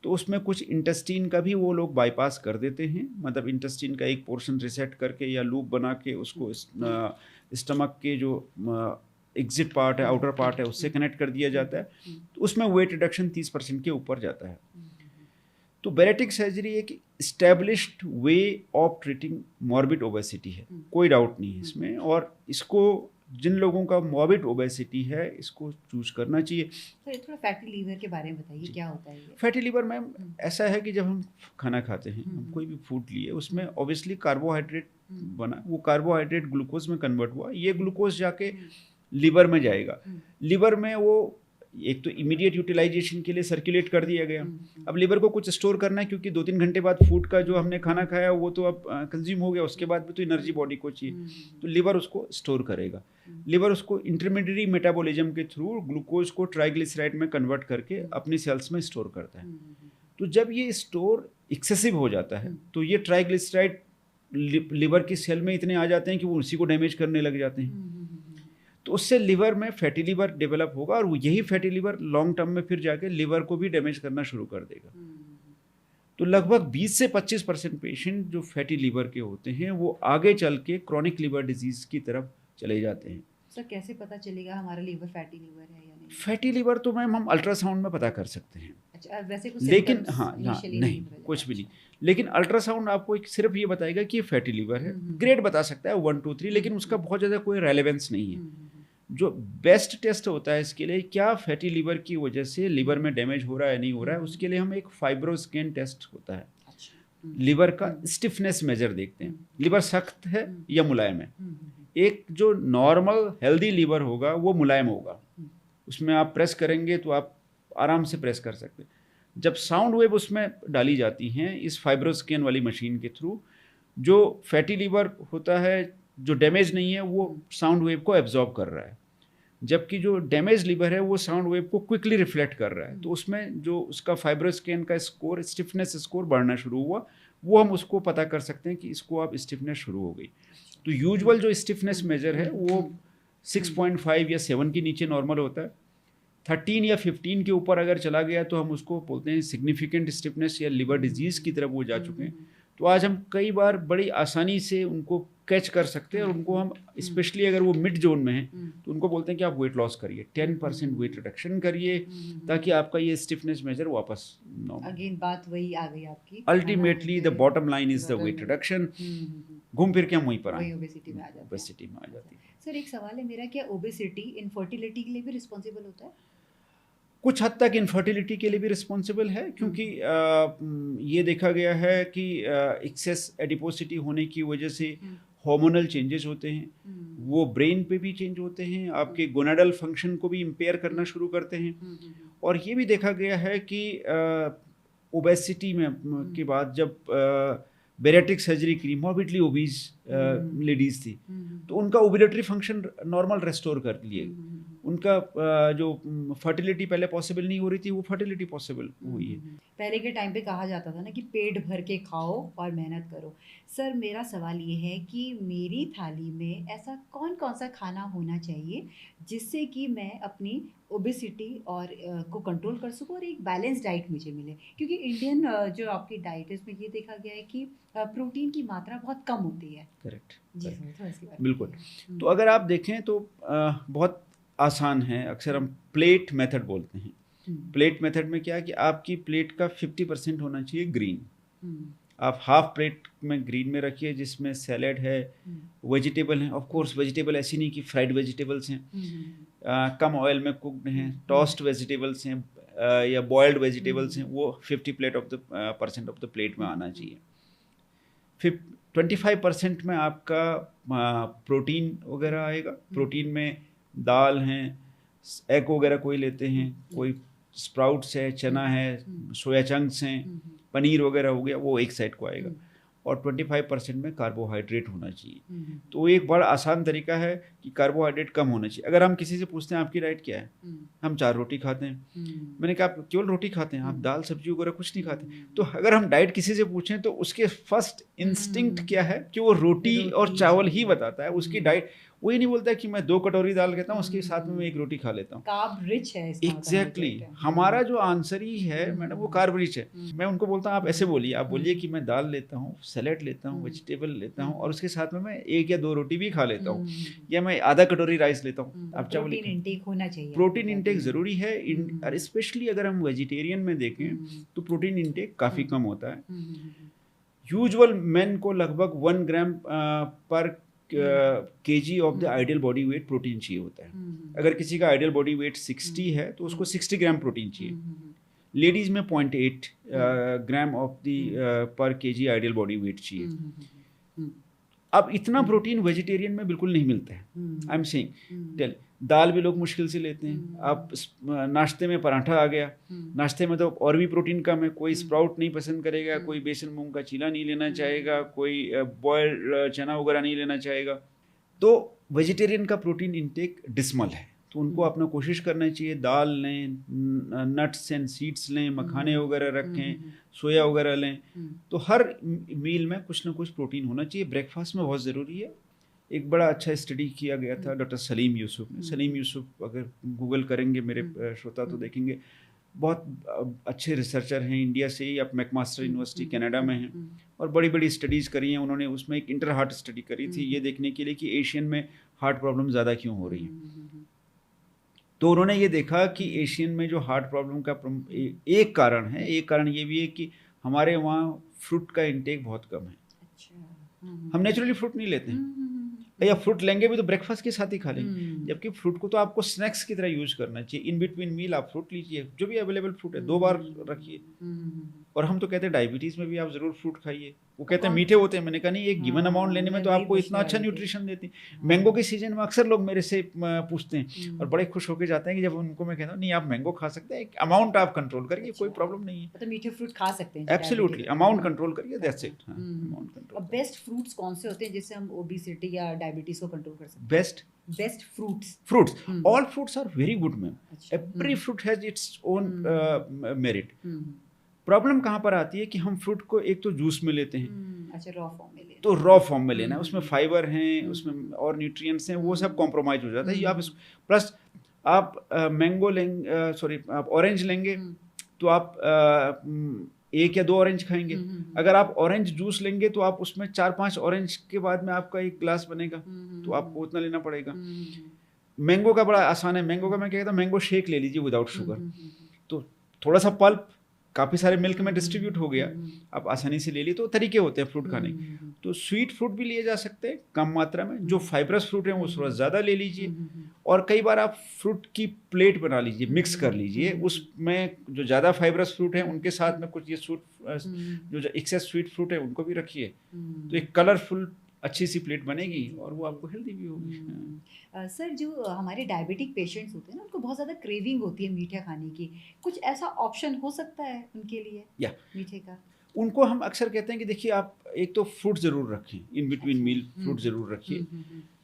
तो उसमें कुछ इंटेस्टीन का भी वो लोग बाईपास कर देते हैं, मतलब इंटेस्टीन का एक पोर्शन रिसेट करके या लूप बना के उसको स्टमक के जो एग्जिट पार्ट है, आउटर पार्ट है, उससे कनेक्ट कर दिया जाता है, तो उसमें वेट रिडक्शन 30% के ऊपर जाता है। तो बैरिएट्रिक सर्जरी एक established way of treating morbid obesity है, कोई डाउट नहीं है इसमें, और इसको जिन लोगों का मॉर्बिड ओबेसिटी है इसको चूज करना चाहिए। तो थोड़ा फैटी लीवर के बारे में बताइए, क्या होता है ये? फैटी लीवर मैम ऐसा है कि जब हम खाना खाते हैं, हम कोई भी फूड लिए, उसमें ऑब्वियसली कार्बोहाइड्रेट बना, वो कार्बोहाइड्रेट ग्लूकोज में कन्वर्ट हुआ, ये ग्लूकोज जाके लिवर में जाएगा। लिवर में वो एक तो इमीडिएट यूटिलाइजेशन के लिए सर्कुलेट कर दिया गया। अब लिवर को कुछ स्टोर करना है, क्योंकि 2-3 घंटे बाद फूड का जो हमने खाना खाया वो तो अब कंज्यूम हो गया, उसके बाद भी तो एनर्जी बॉडी को चाहिए, तो लिवर उसको स्टोर करेगा। लिवर उसको इंटरमीडिएट मेटाबॉलिज्म के थ्रू ग्लूकोज को ट्राइग्लिसराइड में कन्वर्ट करके अपनी सेल्स में स्टोर करता है। तो जब ये स्टोर एक्सेसिव हो जाता है तो ये ट्राइग्लिसराइड लिवर की सेल में इतने आ जाते हैं कि वो उसी को डैमेज करने लग जाते हैं, तो उससे लिवर में फैटी लिवर डेवलप होगा, और यही फैटी लिवर लॉन्ग टर्म में फिर जाके लिवर को भी डैमेज करना शुरू कर देगा। तो लगभग 20 से 25% पेशेंट जो फैटी लिवर के होते हैं वो आगे चल के क्रॉनिक लिवर डिजीज की तरफ चले जाते हैं। सर कैसे पता चलेगा हमारा लिवर फैटी लिवर है या नहीं? फैटी लिवर तो मैम हम अल्ट्रासाउंड में पता कर सकते हैं। अच्छा, वैसे कुछ लेकिन नहीं कुछ भी नहीं, लेकिन अल्ट्रासाउंड आपको सिर्फ ये बताएगा कि ये फैटी लिवर है, ग्रेड बता सकता है 1, 2, 3, लेकिन उसका बहुत ज़्यादा कोई रेलेवेंस नहीं है। जो बेस्ट टेस्ट होता है इसके लिए, क्या फैटी लिवर की वजह से लिवर में डैमेज हो रहा है नहीं हो रहा है, उसके लिए हम एक फाइब्रोस्कैन टेस्ट होता है। लिवर का स्टिफनेस मेजर देखते हैं, लिवर सख्त है या मुलायम है। एक जो नॉर्मल हेल्दी लिवर होगा वो मुलायम होगा, उसमें आप प्रेस करेंगे तो आप आराम से प्रेस कर सकते हैं। जब साउंड वेव उसमें डाली जाती हैं इस फाइब्रोस्कैन वाली मशीन के थ्रू, जो फैटी लिवर होता है जो डैमेज नहीं है वो साउंड वेव को एब्जॉर्ब कर रहा है, जबकि जो डैमेज लिवर है वो साउंड वेव को क्विकली रिफ्लेक्ट कर रहा है। तो उसमें जो उसका फाइब्रोस्कैन का स्कोर, स्टिफनेस स्कोर बढ़ना शुरू हुआ, वो हम उसको पता कर सकते हैं कि इसको अब स्टिफनेस शुरू हो गई। तो यूजुअल जो स्टिफनेस मेजर है वो 6.5 या 7 के नीचे नॉर्मल होता है। 13 या 15 के ऊपर अगर चला गया तो हम उसको बोलते हैं सिग्निफिकेंट स्टिफनेस या लिवर डिजीज़ की तरफ वो जा चुके हैं। तो आज हम कई बार बड़ी आसानी से उनको कैच कर सकते हैं, और उनको हम स्पेशली अगर वो मिड जोन में हैं तो उनको बोलते हैं कि आप वेट लॉस करिए, 10% वेट रिडक्शन करिए, ताकि आपका ये स्टिफनेस मेजर वापस नॉर्मल। अगेन बात वही आ गई आपकी, ultimately the bottom line is the weight reduction. घूम फिर के हम वहीं पर आए, ओबेसिटी में आ जाते हैं। ओबेसिटी में आ जाती है। सर एक सवाल है मेरा, क्या ओबेसिटी इनफर्टिलिटी के लिए भी रिस्पॉन्सिबल होता है? कुछ हद तक इनफर्टिलिटी के लिए भी रिस्पॉन्सिबल है, क्योंकि ये देखा गया है कि एक्सेस एडिपोसिटी होने की वजह से हार्मोनल चेंजेस होते हैं, वो ब्रेन पे भी चेंज होते हैं, आपके गोनाडल फंक्शन को भी इम्पेयर करना शुरू करते हैं। और ये भी देखा गया है कि ओबेसिटी में के बाद जब बैरिएट्रिक सर्जरी की मॉर्बिडली ओबीज लेडीज थी तो उनका ओव्यूलेटरी फंक्शन नॉर्मल रेस्टोर कर लिए, उनका जो फर्टिलिटी पहले पॉसिबल नहीं हो रही थी वो फर्टिलिटी पॉसिबल हुई है। पहले के टाइम पे कहा जाता था ना कि पेट भर के खाओ और मेहनत करो। सर मेरा सवाल ये है कि मेरी थाली में ऐसा कौन कौन सा खाना होना चाहिए जिससे कि मैं अपनी ओबेसिटी और को कंट्रोल कर सकूं और एक बैलेंस डाइट मुझे मिले, क्योंकि इंडियन जो आपकी डाइट है उसमें ये देखा गया है कि प्रोटीन की मात्रा बहुत कम होती है। करेक्ट, जी सर, थोड़ा इसके बारे में बिल्कुल। बताइए। तो अगर आप देखें तो बहुत आसान है, अक्सर हम प्लेट मेथड बोलते हैं। प्लेट मेथड में क्या है कि आपकी प्लेट का 50% होना चाहिए ग्रीन। आप हाफ प्लेट में ग्रीन में रखिए जिसमें सैलेड है, वेजिटेबल हैं, ऑफ कोर्स वेजिटेबल ऐसी नहीं कि फ्राइड वेजिटेबल्स हैं, कम ऑयल में कुक्ड हैं, टॉस्ट वेजिटेबल्स हैं या बॉयल्ड वेजिटेबल्स हैं, वो 50% ऑफ द प्लेट में आना चाहिए। फिर 25% में आपका प्रोटीन वगैरह आएगा। प्रोटीन में दाल हैं, एग वगैरह कोई लेते हैं, कोई स्प्राउट्स है, चना है, सोया चंक्स हैं, पनीर वगैरह हो गया, वो एक साइड को आएगा। और 25% में कार्बोहाइड्रेट होना चाहिए। तो एक बड़ा आसान तरीका है कि कार्बोहाइड्रेट कम होना चाहिए। अगर हम किसी से पूछते हैं आपकी डाइट क्या है, हम 4 रोटी खाते हैं। मैंने कहा आप केवल रोटी खाते हैं, आप दाल सब्जी वगैरह कुछ नहीं खाते। तो अगर हम डाइट किसी से पूछें तो उसके फर्स्ट इंस्टिंक्ट क्या है कि वो रोटी और चावल ही बताता है। उसकी डाइट वही नहीं बोलता है कि मैं 2 कटोरी दाल कहता हूँ उसके साथ में मैं 1 रोटी खा लेता हूँ। कार्ब रिच है इसका एग्जैक्टली हमारा जो आंसर ही है मैडम वो कार्ब रिच है। मैं उनको बोलता हूँ आप ऐसे बोलिए, आप बोलिए कि मैं दाल लेता हूँ, सैलेड लेता हूँ, वेजिटेबल लेता हूँ और उसके साथ में मैं 1 या 2 रोटी भी खा लेता हूँ, या मैं आधा कटोरी राइस लेता हूँ। आप चावल प्रोटीन इंटेक होना चाहिए। प्रोटीन इंटेक ज़रूरी है, और स्पेशली अगर हम वेजिटेरियन में देखें तो प्रोटीन इंटेक काफ़ी कम होता है। यूजुअल मेन को लगभग 1 ग्राम पर KG of the ideal body weight protein चाहिए होता है। अगर किसी का आइडियल बॉडी वेट 60 है तो उसको 60 ग्राम प्रोटीन चाहिए। लेडीज में 0.8 ग्राम ऑफ द पर केजी आइडियल बॉडी वेट चाहिए। अब इतना प्रोटीन वेजिटेरियन में बिल्कुल नहीं मिलता है। आई एम सेइंग दाल भी लोग मुश्किल से लेते हैं। आप नाश्ते में पराठा आ गया, नाश्ते में तो और भी प्रोटीन कम है। कोई स्प्राउट नहीं पसंद करेगा, कोई बेसन मूंग का चीला नहीं लेना चाहेगा, कोई बॉयल्ड चना वगैरह नहीं लेना चाहेगा। तो वेजिटेरियन का प्रोटीन इंटेक डिस्मल है। तो उनको अपना कोशिश करना चाहिए, दाल लें, नट्स एंड सीड्स लें, मखाने वगैरह रखें, सोया वगैरह लें। तो हर मील में कुछ ना कुछ प्रोटीन होना चाहिए। ब्रेकफास्ट में बहुत ज़रूरी है। एक बड़ा अच्छा स्टडी किया गया था डॉक्टर सलीम यूसुफ ने। सलीम यूसुफ अगर गूगल करेंगे मेरे श्रोता तो देखेंगे, बहुत अच्छे रिसर्चर हैं, इंडिया से ही, आप मैकमास्टर यूनिवर्सिटी कनाडा में हैं और बड़ी बड़ी स्टडीज़ करी हैं उन्होंने। उसमें एक इंटर हार्ट स्टडी करी थी ये देखने के लिए कि एशियन में हार्ट प्रॉब्लम ज़्यादा क्यों हो रही हैं। तो उन्होंने ये देखा कि एशियन में जो हार्ट प्रॉब्लम का एक कारण है, एक कारण ये भी है कि हमारे वहाँ फ्रूट का इंटेक बहुत कम है। हम नेचुरली फ्रूट नहीं लेते हैं, या फ्रूट लेंगे भी तो ब्रेकफास्ट के साथ ही खा लेंगे। जबकि फ्रूट को तो आपको स्नैक्स की तरह यूज करना चाहिए। इन बिटवीन मील आप फ्रूट लीजिए, जो भी अवेलेबल फ्रूट है 2 बार रखिए। और हम तो कहते हैं डायबिटीज़ में भी आप ज़रूर फ्रूट खाइए। वो कहते हैं मीठे होते हैं। मैंने कहा नहीं, एक गिवन अमाउंट लेने में तो आपको इतना अच्छा न्यूट्रिशन देती है। मैंगो के सीजन में अक्सर लोग मेरे से पूछते हैं और बड़े खुश होकर जाते हैं कि जब उनको मैं कहता हूँ नहीं आप मैंगो खा सकते हैं, एक अमाउंट आप कंट्रोल करिए, कोई प्रॉब्लम नहीं है। मतलब मीठे फ्रूट खा सकते हैं, एब्सोल्युटली अमाउंट कंट्रोल करिए, दैट्स इट। Amount control. और बेस्ट फ्रूट्स कौन से होते हैं जिससे हम ओबेसिटी या डायबिटीज को कंट्रोल कर सकते हैं? Best fruits all fruits are very good ma'am. every fruit has its own merit। Problem कहाँ पर आती है कि हम फ्रूट को एक तो जूस में लेते हैं, अच्छा रॉ फॉर्म में लेना, तो रॉ फॉर्म में लेना है, उसमें फाइबर हैं, उसमें और न्यूट्रिएंट्स हैं, वो सब कॉम्प्रोमाइज हो जाता है। आप प्लस आप मैंगो लेंगे, सॉरी आप ऑरेंज लेंगे तो आप 1 या 2 ऑरेंज खाएंगे। अगर आप ऑरेंज जूस लेंगे तो आप उसमें 4-5 ऑरेंज के बाद में आपका 1 ग्लास बनेगा, तो आपको उतना लेना पड़ेगा। मैंगो का बड़ा आसान है। मैंगो का मैं कहता हूँ मैंगो शेक ले लीजिए विदाउट शुगर। तो थोड़ा सा पल्प काफ़ी सारे मिल्क में डिस्ट्रीब्यूट हो गया, आप आसानी से ले लिए। तो तरीके होते हैं फ्रूट खाने के। तो स्वीट फ्रूट भी लिए जा सकते हैं कम मात्रा में। जो फाइब्रस फ्रूट है वो थोड़ा ज़्यादा ले लीजिए। और कई बार आप फ्रूट की प्लेट बना लीजिए, मिक्स कर लीजिए। उसमें जो ज़्यादा फाइब्रस फ्रूट है उनके साथ में कुछ ये जो एक्सेस स्वीट फ्रूट है उनको भी रखिए। तो एक कलरफुल अच्छी सी प्लेट बनेगी और वो आपको हेल्दी भी होगी। सर जो हमारे डायबिटिक पेशेंट्स होते हैं ना, उनको बहुत ज़्यादा क्रेविंग होती है मीठा खाने की, कुछ ऐसा ऑप्शन हो सकता है उनके लिए मीठे का? उनको हम अक्सर कहते हैं कि देखिए आप एक तो फ्रूट ज़रूर रखें, इन बिटवीन मील फ्रूट ज़रूर रखिए।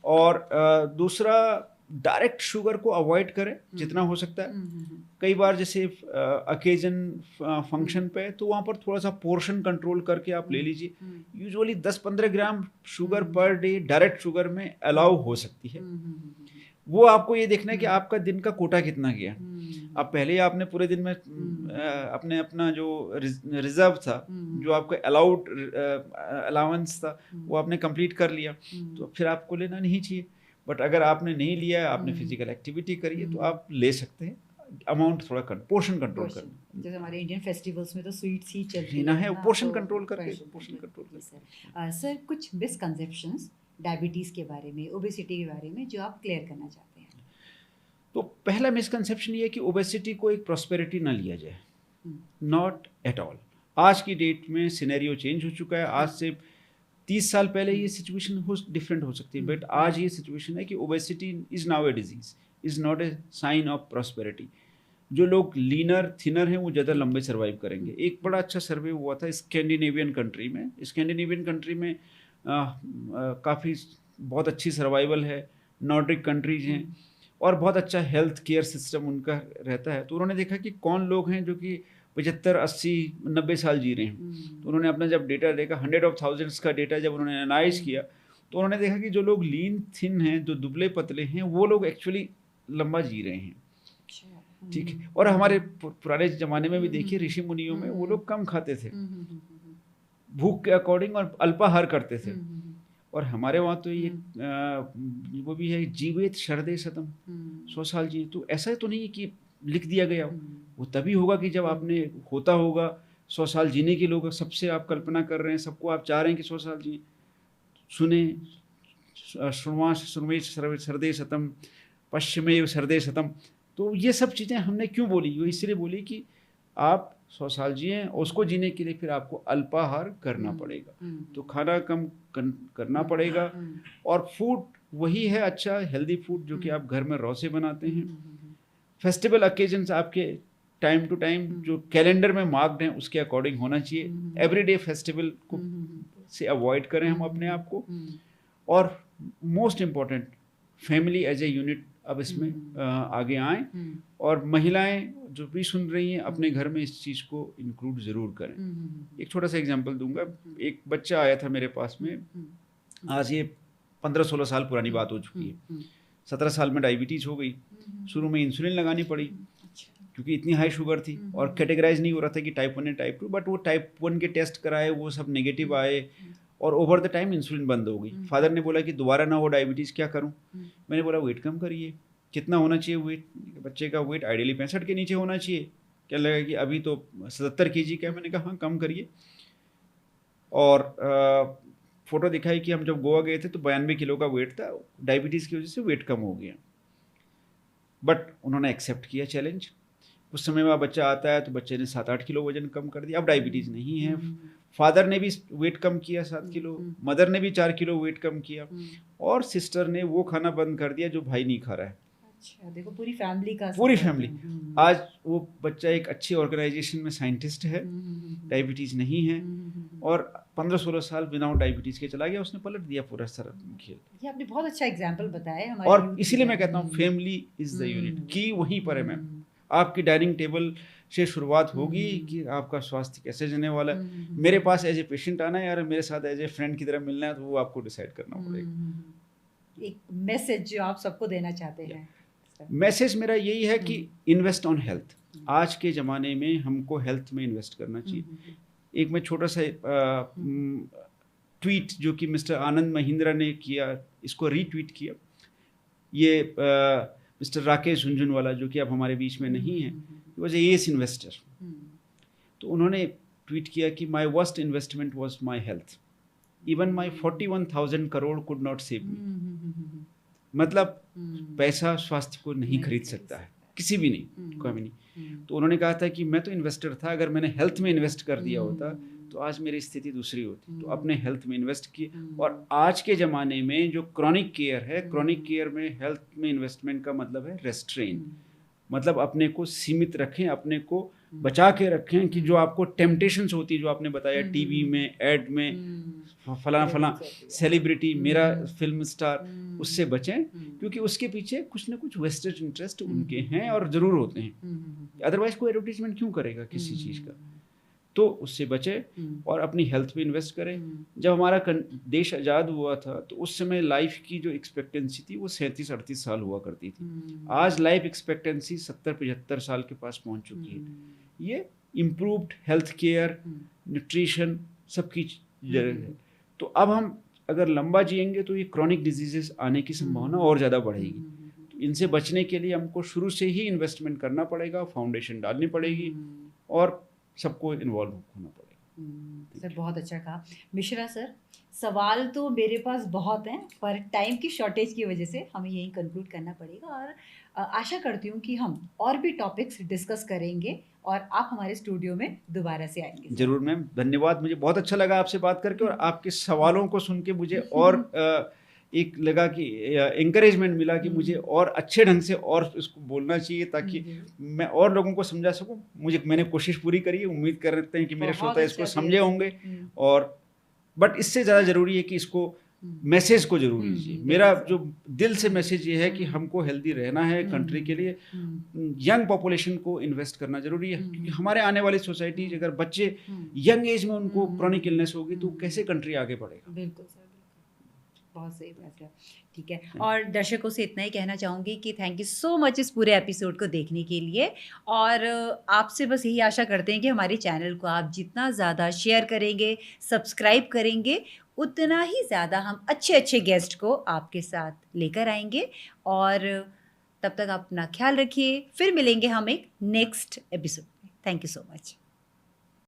और दूसरा डायरेक्ट शुगर को अवॉइड करें जितना हो सकता है। कई बार जैसे अकेजन फंक्शन पे तो वहाँ पर थोड़ा सा पोर्शन कंट्रोल करके आप ले लीजिए। Usually 10-15 gram sugar per day direct sugar में अलाउ हो सकती है। वो आपको ये देखना है कि आपका दिन का कोटा कितना गया। अब पहले आपने पूरे दिन में अपने अपना जो रिजर्व था, जो आपका अलाउड अलाउंस था, वो आपने कंप्लीट कर लिया, तो फिर आपको लेना नहीं चाहिए। बट अगर आपने नहीं लिया है, आपने फिजिकल एक्टिविटी करी है, तो आप ले सकते हैं। अमाउंट थोड़ा पोर्शन कंट्रोल करना, जैसे हमारे इंडियन फेस्टिवल्स में तो स्वीट्स ही चलती है, पोर्शन कंट्रोल करके पोर्शन कंट्रोल। सर कुछ मिसकंसेप्शंस डायबिटीज़ के बारे में, ओबेसिटी के बारे में जो आप क्लियर करना चाहते हैं। तो पहला मिसकंसेप्शन ये है कि ओबेसिटी को एक प्रॉस्पेरिटी ना लिया जाए, नॉट एट ऑल। आज की डेट में सिनेरियो चेंज हो चुका है। आज से 30 साल पहले ये सिचुएशन डिफरेंट हो सकती है, बट आज ये सिचुएशन है कि obesity is now a disease, is not a sign of prosperity. जो लोग लीनर थिनर हैं वो ज़्यादा लंबे सर्वाइव करेंगे। एक बड़ा अच्छा सर्वे हुआ था स्कैंडिनेवियन कंट्री में। स्कैंडिनेवियन कंट्री में काफ़ी बहुत अच्छी सर्वाइवल है, नॉर्डिक कंट्रीज हैं और बहुत अच्छा हेल्थ केयर सिस्टम उनका रहता है। तो उन्होंने देखा कि कौन लोग हैं जो कि 75, 80, 90 साल जी रहे हैं। तो उन्होंने अपना जब डेटा देखा, 100 of thousands का डेटा जब उन्होंने एनालाइज किया, तो उन्होंने देखा कि जो लोग लीन थिन हैं, जो दुबले पतले हैं, वो लोग एक्चुअली लंबा जी रहे हैं। ठीक है। और हमारे पुराने ज़माने में भी देखिए, ऋषि मुनियों में वो लोग कम खाते थे, भूख के अकॉर्डिंग, और अल्पाहार करते थे। और हमारे वहाँ तो ये वो भी है, जीवेत शरदे शतम, 100 साल जी। तो ऐसा तो नहीं है कि लिख दिया गया, वो तभी होगा कि जब आपने होता होगा 100 साल जीने के लोग सबसे आप कल्पना कर रहे हैं, सबको आप चाह रहे हैं कि 100 साल जिए। सुने सुनवे शरदे शतम, पश्चिमे शरदे शतम। तो ये सब चीज़ें हमने क्यों बोली? वो इसलिए बोली कि आप 100 साल जिए, और उसको जीने के लिए फिर आपको अल्पाहार करना पड़ेगा, तो खाना कम करना पड़ेगा। और फूड वही है अच्छा हेल्दी फूड जो कि आप घर में रौ से बनाते हैं। फेस्टिवल ओकेजन्स आपके टाइम टू टाइम जो कैलेंडर में मार्क्ड हैं उसके अकॉर्डिंग होना चाहिए। एवरीडे फेस्टिवल को से अवॉइड करें हम अपने आप को। और most important, family as a unit अब इसमें आगे आएँ, और महिलाएं जो भी सुन रही हैं अपने घर में इस चीज़ को इंक्लूड ज़रूर करें। एक छोटा सा एग्जांपल दूंगा। एक बच्चा आया था मेरे पास में, आज ये 15-16 साल पुरानी बात हो चुकी है। 17 साल में डायबिटीज़ हो गई। शुरू में इंसुलिन लगानी पड़ी क्योंकि इतनी हाई शुगर थी, और कैटेगराइज नहीं हो रहा था कि टाइप 1 है टाइप 2, बट वो टाइप 1 के टेस्ट कराए, वो सब नेगेटिव आए, और ओवर द टाइम इंसुलिन बंद हो गई। फादर ने बोला कि दोबारा ना हो डायबिटीज़, क्या करूं? मैंने बोला वेट कम करिए। कितना होना चाहिए वेट? बच्चे का वेट आइडियली 65 के नीचे होना चाहिए। क्या लगा कि अभी तो 77 kg का है। मैंने कहा हाँ कम करिए। और फोटो दिखाई कि हम जब गोवा गए थे तो 92 किलो का वेट था, डायबिटीज़ की वजह से वेट कम हो गया। बट उन्होंने एक्सेप्ट किया चैलेंज। उस समय में बच्चा आता है तो बच्चे ने 7-8 किलो वजन कम कर दिया, अब डायबिटीज़ नहीं है। फादर ने भी वेट कम किया 7 किलो, मदर ने भी 4 किलो वेट कम किया, और सिस्टर ने वो खाना बंद कर दिया जो भाई नहीं खा रहा है। अच्छा, देखो पूरी फैमिली का, पूरी फैमिली। आज वो बच्चा एक अच्छी ऑर्गेनाइजेशन में साइंटिस्ट है, डायबिटीज़ नहीं है, और 15-16 साल विदाउट डायबिटीज़ के चला गया। उसने पलट दिया पूरा सारा खेल। ये आपने बहुत अच्छा एग्जांपल बताया हमारे। और इसीलिए मैं कहता हूँ फैमिली इज़ द यूनिट, की वहीं पर है मैम। आपकी डाइनिंग टेबल से शुरुआत होगी कि आपका स्वास्थ्य कैसे जाने वाला है। मेरे पास एज ए पेशेंट आना है यार, मेरे साथ एज ए फ्रेंड की तरह मिलना है, तो वो आपको डिसाइड करना पड़ेगा। एक मैसेज जो आप सबको देना चाहते हैं? मैसेज मेरा यही है कि इन्वेस्ट ऑन हेल्थ। आज के ज़माने में हमको हेल्थ में इन्वेस्ट करना चाहिए। एक मैं छोटा सा ट्वीट जो कि मिस्टर आनंद महिंद्रा ने किया, इसको रीट्वीट किया। ये मिस्टर राकेश झुंझुनवाला जो कि अब हमारे बीच में नहीं है, he was A S investor. तो उन्होंने ट्वीट किया कि माई worst investment was my health, even my 41,000 crore could not save me. मतलब पैसा स्वास्थ्य को नहीं खरीद सकता है, किसी भी नहीं, कोई भी नहीं। तो उन्होंने कहा था कि मैं तो इन्वेस्टर था, अगर मैंने हेल्थ में इन्वेस्ट कर दिया होता तो आज मेरी स्थिति दूसरी होती। तो अपने हेल्थ में इन्वेस्ट किए। और आज के ज़माने में जो क्रॉनिक केयर है, क्रॉनिक केयर में हेल्थ में इन्वेस्टमेंट का मतलब है रेस्ट्रेन। मतलब अपने को सीमित रखें, अपने को बचा के रखें कि जो आपको टेम्पटेशंस होती है, जो आपने बताया टीवी में, एड में, फलाना सेलिब्रिटी, मेरा फिल्म स्टार, उससे बचें, क्योंकि उसके पीछे कुछ ना कुछ वेस्टेड इंटरेस्ट उनके हैं और ज़रूर होते हैं। अदरवाइज कोई एडवर्टीजमेंट क्यों करेगा किसी चीज़ का? तो उससे बचे और अपनी हेल्थ पे इन्वेस्ट करें। जब हमारा देश आज़ाद हुआ था तो उस समय लाइफ की जो एक्सपेक्टेंसी थी वो 37-38 साल हुआ करती थी। आज लाइफ एक्सपेक्टेंसी 70-75 साल के पास पहुंच चुकी है। ये इम्प्रूव्ड हेल्थ केयर, न्यूट्रिशन, सबकी जरूरत है। तो अब हम अगर लंबा जिएंगे तो ये क्रॉनिक डिजीजेस आने की संभावना और ज़्यादा बढ़ेगी। तो इनसे बचने के लिए हमको शुरू से ही इन्वेस्टमेंट करना पड़ेगा, फाउंडेशन डालनी पड़ेगी और सबको इन्वॉल्व होना पड़ेगा। सर बहुत अच्छा कहा। मिश्रा सर, सवाल तो मेरे पास बहुत हैं, पर टाइम की शॉर्टेज की वजह से हमें यहीं कंक्लूड करना पड़ेगा और आशा करती हूँ कि हम और भी टॉपिक्स डिस्कस करेंगे और आप हमारे स्टूडियो में दोबारा से आएंगे। जरूर मैम, धन्यवाद। मुझे बहुत अच्छा लगा आपसे बात करके और आपके सवालों को सुन के मुझे और एक लगा कि इंकरेजमेंट मिला कि मुझे और अच्छे ढंग से और इसको बोलना चाहिए ताकि मैं और लोगों को समझा सकूं। मैंने कोशिश पूरी करी है, उम्मीद करते हैं कि मेरे श्रोता इसको समझे होंगे। और बट इससे ज़्यादा ज़रूरी है कि इसको मैसेज को जरूर लीजिए। मेरा जो दिल से मैसेज ये है कि हमको हेल्दी रहना है। कंट्री के लिए यंग पॉपुलेशन को इन्वेस्ट करना जरूरी है, क्योंकि हमारे आने वाली सोसाइटी अगर बच्चे यंग एज में उनको क्रॉनिक इलनेस होगी तो कैसे कंट्री आगे बढ़ेगा। बिल्कुल सर, बहुत सही फैसला। ठीक है, और दर्शकों से इतना ही कहना चाहूँगी कि थैंक यू सो मच इस पूरे एपिसोड को देखने के लिए। और आपसे बस यही आशा करते हैं कि हमारे चैनल को आप जितना ज़्यादा शेयर करेंगे, सब्सक्राइब करेंगे, उतना ही ज़्यादा हम अच्छे अच्छे गेस्ट को आपके साथ लेकर आएंगे। और तब तक आप अपना ख्याल रखिए, फिर मिलेंगे हम एक नेक्स्ट एपिसोड में। Thank you so much.